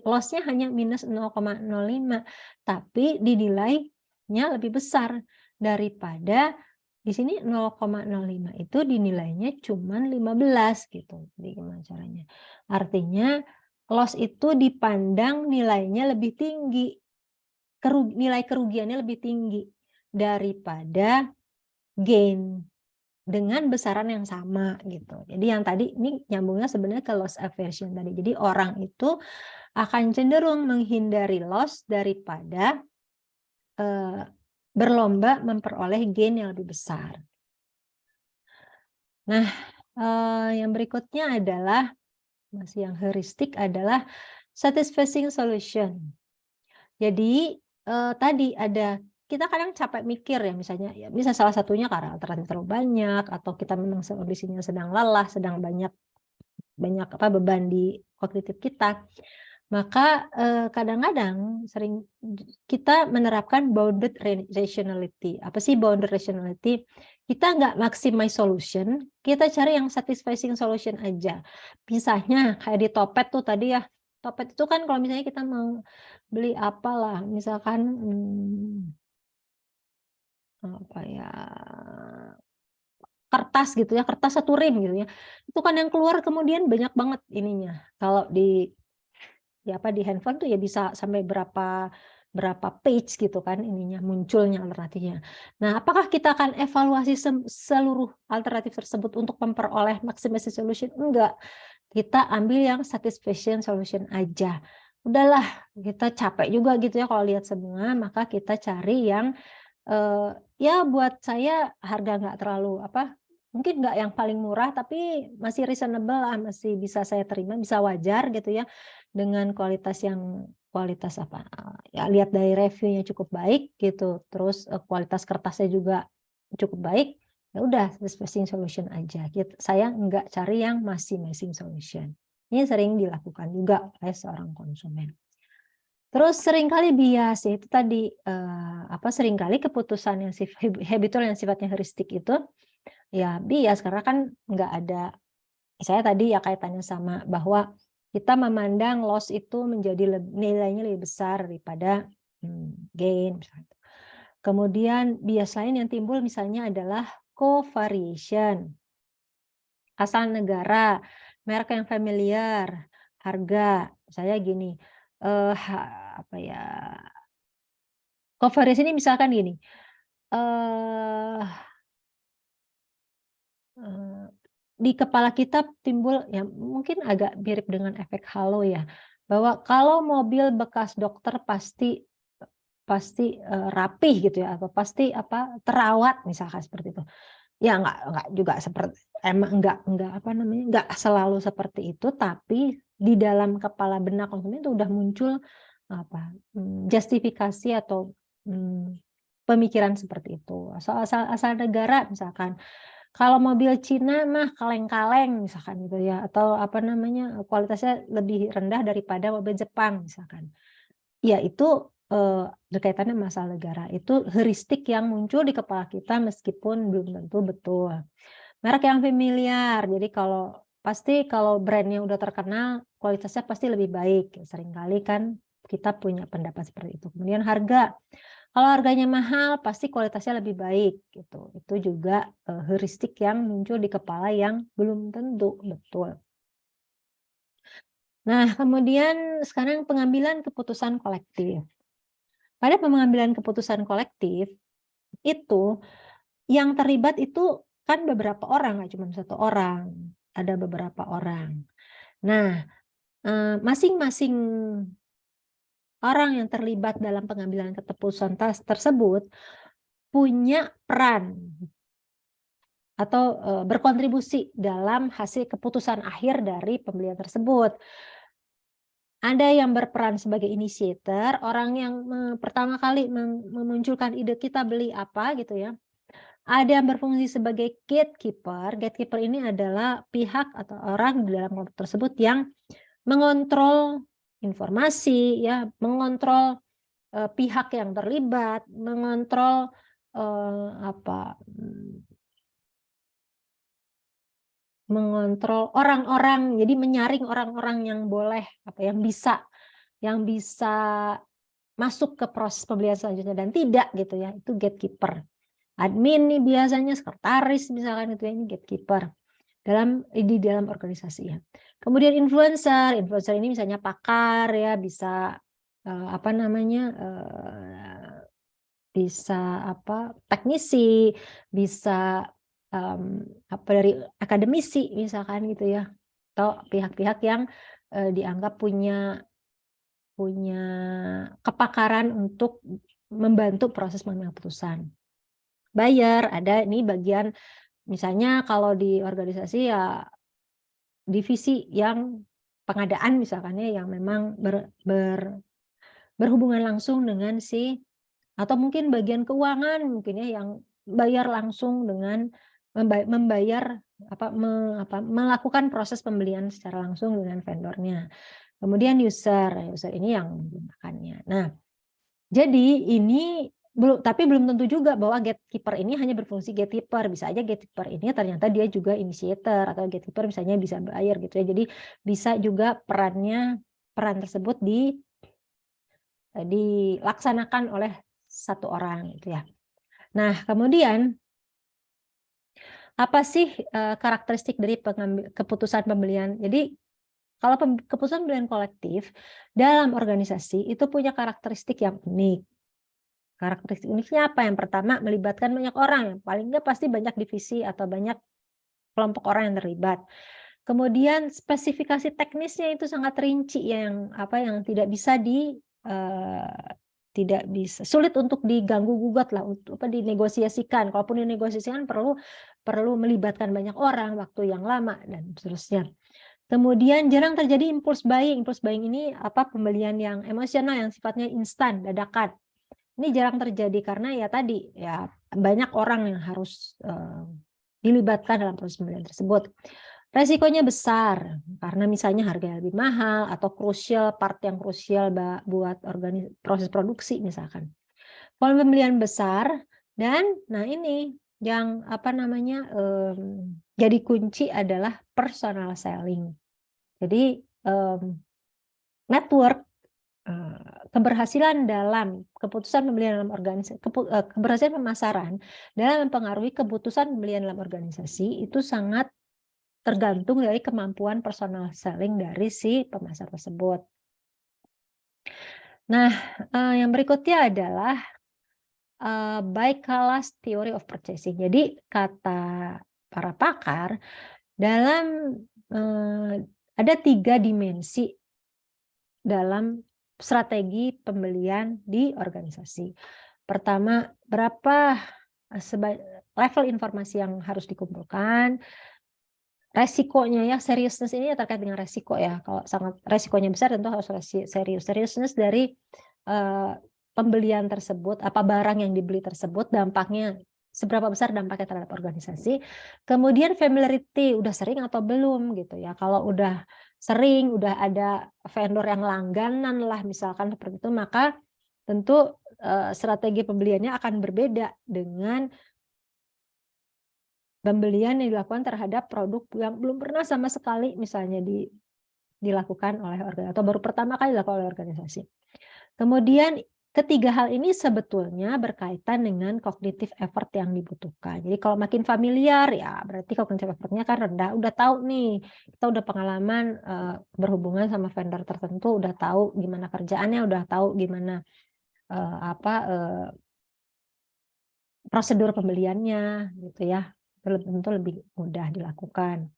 Loss-nya hanya minus 0,05, tapi dinilainya lebih besar daripada di sini 0,05 itu dinilainya cuma 15 gitu. Jadi gimana caranya? Artinya loss itu dipandang nilainya lebih tinggi, nilai kerugiannya lebih tinggi daripada gain dengan besaran yang sama gitu. Jadi yang tadi ini nyambungnya sebenarnya ke loss aversion tadi. Jadi orang itu akan cenderung menghindari loss daripada berlomba memperoleh gain yang lebih besar. Nah, yang berikutnya adalah masih yang heuristik adalah satisfying solution. Jadi tadi ada kita kadang capek mikir ya, misalnya ya bisa salah satunya karena alternatif terlalu banyak atau kita memang kondisinya sedang lelah, sedang banyak beban di kognitif kita. Maka kadang-kadang sering kita menerapkan bounded rationality. Apa sih bounded rationality? Kita nggak maximize solution, kita cari yang satisfying solution aja. Misalnya kayak di Topet tuh tadi ya, Topet itu kan kalau misalnya kita mau beli apalah, misalkan kertas gitu ya, kertas 1 rim gitu ya. Itu kan yang keluar kemudian banyak banget ininya. Kalau di handphone tuh ya bisa sampai berapa page gitu kan ininya munculnya alternatifnya. Nah, apakah kita akan evaluasi seluruh alternatif tersebut untuk memperoleh maximization solution? Enggak. Kita ambil yang satisfaction solution aja. Udahlah, kita capek juga gitu ya kalau lihat semua, maka kita cari yang ya buat saya harga nggak terlalu mungkin nggak yang paling murah tapi masih reasonable lah, masih bisa saya terima, bisa wajar gitu ya, dengan kualitas ya lihat dari reviewnya cukup baik gitu, terus kualitas kertasnya juga cukup baik, ya udah satisfying solution aja. Saya nggak cari yang maximizing solution. Ini sering dilakukan juga oleh seorang konsumen. Terus seringkali bias, itu tadi seringkali keputusan yang habitual yang sifatnya heuristik itu ya bias karena kan nggak ada, saya tadi ya kaitannya sama bahwa kita memandang loss itu menjadi nilainya lebih besar daripada gain. Kemudian bias lain yang timbul misalnya adalah covariation, asal negara, merek yang familiar, harga. Saya gini, covariation ini misalkan gini, di kepala kita timbul ya mungkin agak mirip dengan efek halo ya, bahwa kalau mobil bekas dokter pasti rapih gitu ya, atau pasti terawat misalkan seperti itu. Ya enggak juga seperti enggak selalu seperti itu, tapi di dalam kepala benak konsumen itu udah muncul justifikasi atau pemikiran seperti itu. Asal negara misalkan. Kalau mobil Cina mah kaleng-kaleng misalkan gitu ya, atau kualitasnya lebih rendah daripada mobil Jepang misalkan. Ya itu berkaitannya masalah negara. Itu heuristik yang muncul di kepala kita meskipun belum tentu betul. Merek yang familiar. Jadi kalau brandnya udah terkenal, kualitasnya pasti lebih baik. Seringkali kan kita punya pendapat seperti itu. Kemudian harga. Kalau harganya mahal, pasti kualitasnya lebih baik gitu. Itu juga heuristik yang muncul di kepala yang belum tentu betul. Nah, kemudian sekarang pengambilan keputusan kolektif. Pada pengambilan keputusan kolektif itu yang terlibat itu kan beberapa orang, nggak cuma satu orang, ada beberapa orang. Nah, masing-masing orang yang terlibat dalam pengambilan keputusan tersebut punya peran atau berkontribusi dalam hasil keputusan akhir dari pembelian tersebut. Ada yang berperan sebagai initiator, orang yang pertama kali memunculkan ide kita beli apa gitu ya. Ada yang berfungsi sebagai gatekeeper. Gatekeeper ini adalah pihak atau orang di dalam kelompok tersebut yang mengontrol informasi, ya, mengontrol pihak yang terlibat, mengontrol mengontrol orang-orang, jadi menyaring orang-orang yang boleh yang bisa masuk ke proses pembelian selanjutnya dan tidak gitu ya, itu gatekeeper. Admin nih biasanya sekretaris misalkan itu ya, ini gatekeeper di dalam organisasi ya. Kemudian influencer ini misalnya pakar ya, bisa bisa teknisi, bisa dari akademisi misalkan gitu ya, atau pihak-pihak yang dianggap punya kepakaran untuk membantu proses pengambilan keputusan. Buyer ada ini bagian, misalnya kalau di organisasi ya divisi yang pengadaan misalkan ya, yang memang berhubungan langsung dengan atau mungkin bagian keuangan mungkin ya, yang bayar langsung dengan melakukan proses pembelian secara langsung dengan vendornya. Kemudian user ini yang menggunakannya. Nah, jadi ini tapi belum tentu juga bahwa gatekeeper ini hanya berfungsi gatekeeper. Bisa aja gatekeeper ini ternyata dia juga initiator, atau gatekeeper misalnya bisa buyer gitu ya. Jadi bisa juga peran tersebut dilaksanakan oleh satu orang gitu ya. Nah, kemudian apa sih karakteristik dari keputusan pembelian? Jadi kalau keputusan pembelian kolektif dalam organisasi itu punya karakteristik yang unik. Karakteristik uniknya apa? Yang pertama, melibatkan banyak orang. Yang paling nggak pasti banyak divisi atau banyak kelompok orang yang terlibat. Kemudian spesifikasi teknisnya itu sangat rinci ya, yang tidak bisa sulit untuk diganggu gugat lah, untuk dinegosiasikan. Kalaupun dinegosiasikan perlu melibatkan banyak orang, waktu yang lama dan seterusnya. Kemudian jarang terjadi impulse buying. Impulse buying ini pembelian yang emosional, yang sifatnya instan, dadakan. Ini jarang terjadi karena ya tadi ya banyak orang yang harus dilibatkan dalam proses pembelian tersebut. Resikonya besar karena misalnya harga lebih mahal atau part yang krusial buat proses produksi misalkan. Volume pembelian besar dan ini yang jadi kunci adalah personal selling. Jadi network, keberhasilan dalam keputusan pembelian dalam organisasi, keberhasilan pemasaran dalam mempengaruhi keputusan pembelian dalam organisasi itu sangat tergantung dari kemampuan personal selling dari si pemasar tersebut. Nah, yang berikutnya adalah Baikallas Theory of Purchasing. Jadi kata para pakar dalam ada 3 dimensi dalam strategi pembelian di organisasi. Pertama, berapa level informasi yang harus dikumpulkan, resikonya ya, seriousness ini terkait dengan resiko ya. Kalau sangat resikonya besar tentu harus seriousness dari pembelian tersebut, apa barang yang dibeli tersebut, dampaknya seberapa besar dampaknya terhadap organisasi. Kemudian familiarity, udah sering atau belum gitu ya. Kalau udah sering, udah ada vendor yang langganan lah misalkan seperti itu, maka tentu strategi pembeliannya akan berbeda dengan pembelian yang dilakukan terhadap produk yang belum pernah sama sekali misalnya dilakukan oleh organisasi atau baru pertama kali dilakukan oleh organisasi. Kemudian ketiga hal ini sebetulnya berkaitan dengan cognitive effort yang dibutuhkan. Jadi kalau makin familiar ya berarti cognitive effortnya kan rendah. Udah tahu nih, kita udah pengalaman berhubungan sama vendor tertentu, udah tahu gimana kerjaannya, udah tahu gimana prosedur pembeliannya gitu ya. Tentu lebih mudah dilakukan.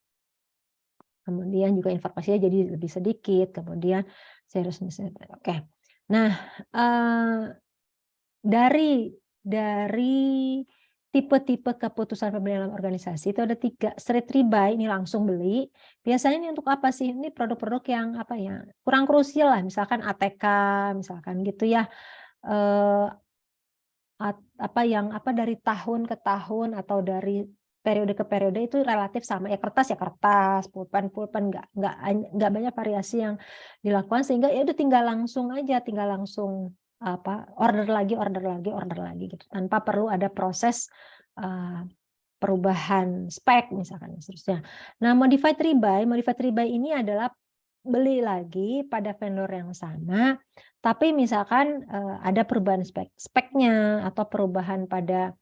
Kemudian juga informasinya jadi lebih sedikit. Kemudian seriousness. Oke. Nah, dari tipe-tipe keputusan pembelian dalam organisasi itu ada 3. Straight rebuy, ini langsung beli. Biasanya ini untuk apa sih? Ini produk-produk yang kurang krusial lah, misalkan ATK, misalkan gitu ya. dari tahun ke tahun atau dari periode ke periode itu relatif sama. Ya kertas, pulpen nggak banyak variasi yang dilakukan, sehingga ya udah tinggal langsung order lagi gitu, tanpa perlu ada proses perubahan spek misalkan dan seterusnya. Nah, modified rebuy ini adalah beli lagi pada vendor yang sama, tapi misalkan ada perubahan speknya atau perubahan pada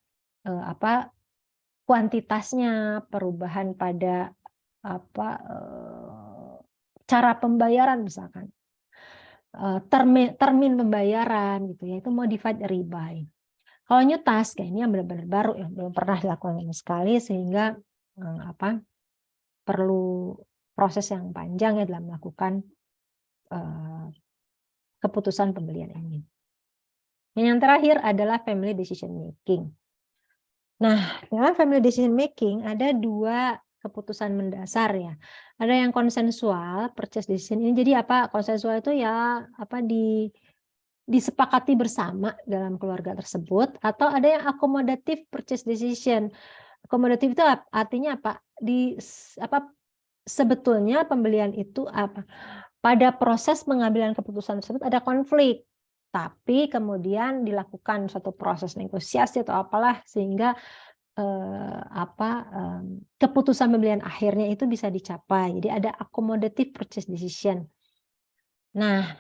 kuantitasnya, perubahan pada cara pembayaran misalkan, termin pembayaran gitu ya, itu modified rebuy. Kalau new task kayak ini yang benar-benar baru, yang belum pernah dilakukan sama sekali, sehingga perlu proses yang panjang ya dalam melakukan keputusan pembelian ini. Yang terakhir adalah family decision making. Nah, dalam family decision making ada 2 keputusan mendasar ya. Ada yang konsensual purchase decision ini. Jadi konsensual itu ya disepakati bersama dalam keluarga tersebut, atau ada yang accommodative purchase decision. Accommodative itu artinya apa? Sebetulnya pembelian itu pada proses pengambilan keputusan tersebut ada konflik, tapi kemudian dilakukan suatu proses negosiasi atau apalah, sehingga keputusan pembelian akhirnya itu bisa dicapai. Jadi ada accommodative purchase decision. Nah,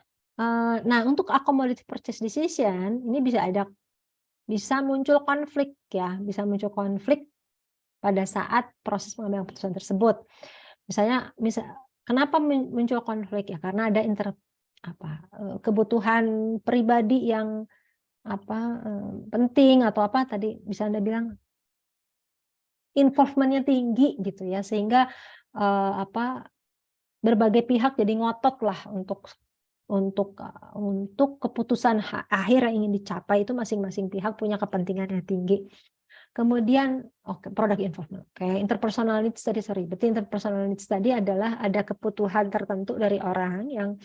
untuk accommodative purchase decision ini bisa muncul konflik ya, pada saat proses pengambilan keputusan tersebut. Misalnya kenapa muncul konflik ya? Karena ada kebutuhan pribadi yang penting atau tadi bisa Anda bilang involvement-nya tinggi gitu ya, sehingga berbagai pihak jadi ngotot lah untuk keputusan akhir yang ingin dicapai, itu masing-masing pihak punya kepentingan yang tinggi. Kemudian product involvement. Interpersonal needs tadi, berarti interpersonal needs tadi adalah ada kebutuhan tertentu dari orang yang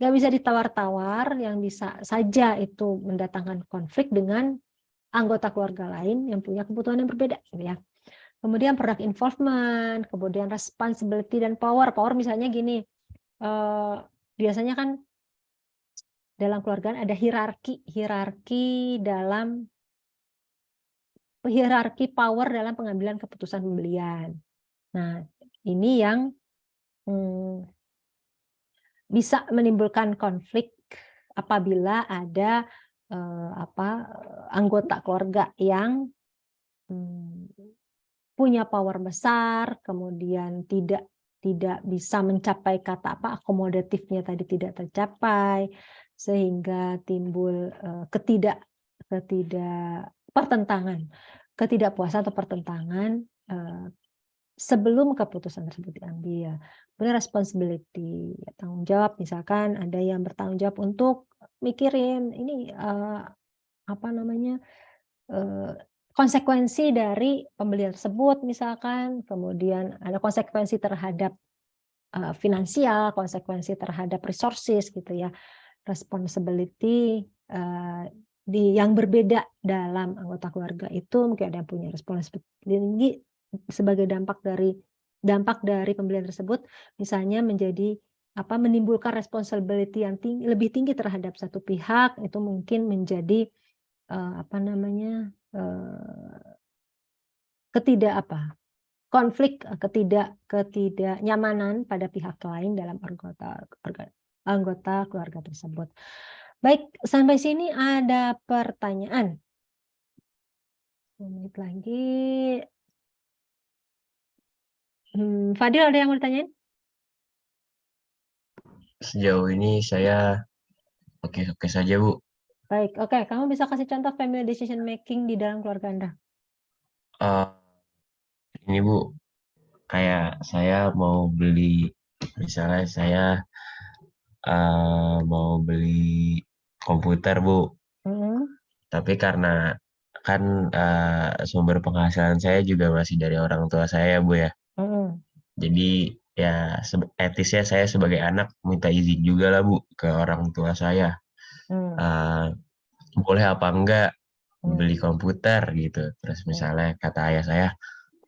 nggak bisa ditawar-tawar, yang bisa saja itu mendatangkan konflik dengan anggota keluarga lain yang punya kebutuhan yang berbeda gitu ya. Kemudian product involvement, kemudian responsibility dan power. Power misalnya gini, biasanya kan dalam keluarga ada hierarki power dalam pengambilan keputusan pembelian. Nah, ini yang bisa menimbulkan konflik apabila ada anggota keluarga yang punya power besar, kemudian tidak bisa mencapai kata akomodatifnya tadi tidak tercapai, sehingga timbul ketidakpuasan atau pertentangan sebelum keputusan tersebut diambil. Kemudian responsibility, tanggung jawab, misalkan ada yang bertanggung jawab untuk mikirin ini konsekuensi dari pembelian tersebut misalkan, kemudian ada konsekuensi terhadap finansial, konsekuensi terhadap resources gitu ya. Responsibility yang berbeda dalam anggota keluarga itu, mungkin ada yang punya responsibility tinggi sebagai dampak dari pembelian tersebut, misalnya menimbulkan responsibility yang lebih tinggi terhadap satu pihak, itu mungkin menjadi konflik, ketidaknyamanan pada pihak lain dalam anggota keluarga tersebut. Baik, sampai sini ada pertanyaan? 1 menit lagi. Fadil, ada yang mau ditanyain? Sejauh ini saya oke-oke saja, Bu. Baik, oke. Kamu bisa kasih contoh family decision making di dalam keluarga Anda? Ini, Bu, kayak saya mau beli, misalnya saya mau beli komputer, Bu. Tapi karena kan sumber penghasilan saya juga masih dari orang tua saya, Bu ya. Jadi ya etisnya saya sebagai anak minta izin juga lah, Bu, ke orang tua saya. Boleh apa enggak beli komputer gitu. Terus misalnya kata ayah saya,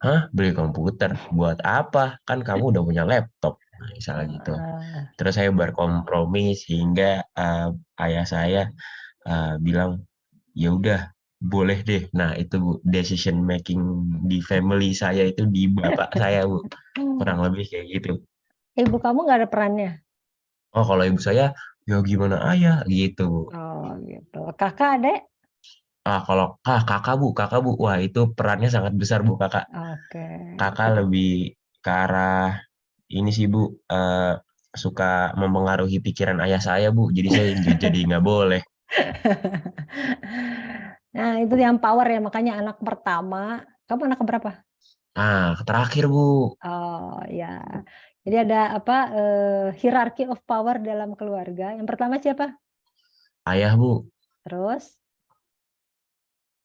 hah, beli komputer buat apa? Kan kamu udah punya laptop. Nah, misalnya gitu. Terus saya berkompromi sehingga ayah saya bilang, ya udah boleh deh. Nah itu Bu, decision making di family saya itu di bapak saya Bu, kurang lebih kayak gitu. Ibu kamu nggak ada perannya? Oh kalau ibu saya, ya gimana ayah gitu Bu. Oh gitu. Kakak, adek? Kalau kakak Bu, wah itu perannya sangat besar Bu kakak. Oke. Kakak lebih ke arah ini sih Bu, suka mempengaruhi pikiran ayah saya Bu, jadi saya jadi nggak boleh. Nah itu yang power ya, makanya anak pertama. Kamu anak keberapa? Terakhir Bu. Oh ya. Jadi ada apa hierarchy of power dalam keluarga. Yang pertama siapa? Ayah Bu. Terus?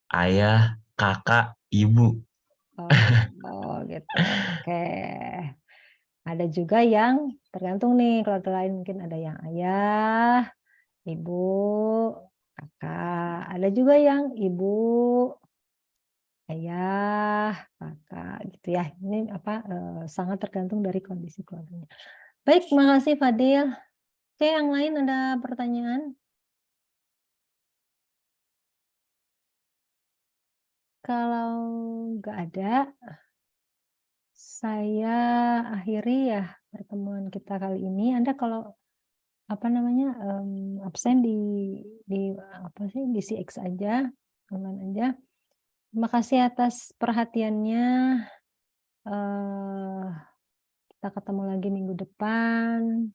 Ayah, kakak, ibu. Oh gitu. Oke. Ada juga yang tergantung nih keluarga lain, mungkin ada yang ayah, ibu, kakak. Ada juga yang ibu, ayah, kakak gitu ya. Ini apa sangat tergantung dari kondisi keluarganya. Baik, makasih Fadil. Oke, yang lain ada pertanyaan? Kalau nggak ada, saya akhiri ya pertemuan kita kali ini. Anda kalau apa namanya absen di apa sih di CX aja, online aja. Terima kasih atas perhatiannya. Kita ketemu lagi minggu depan.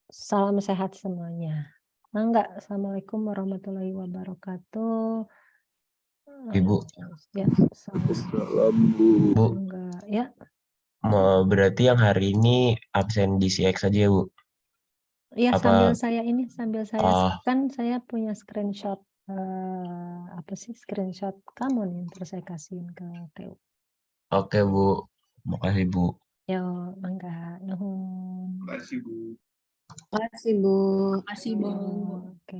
Salam sehat semuanya. Enggak, assalamualaikum warahmatullahi wabarakatuh. Ibu. Ya, Salam Bu. Bu. Enggak, ya. Berarti yang hari ini absen di CX aja ya Bu? Iya, Apa? sambil saya kan saya punya screenshot apa sih screenshot kamu nih, terus saya kasihin ke TU. Oke Bu, makasih Bu. Yo, mangga, nuhun. Makasih Bu. Makasih Bu. Makasih Bu. Oke.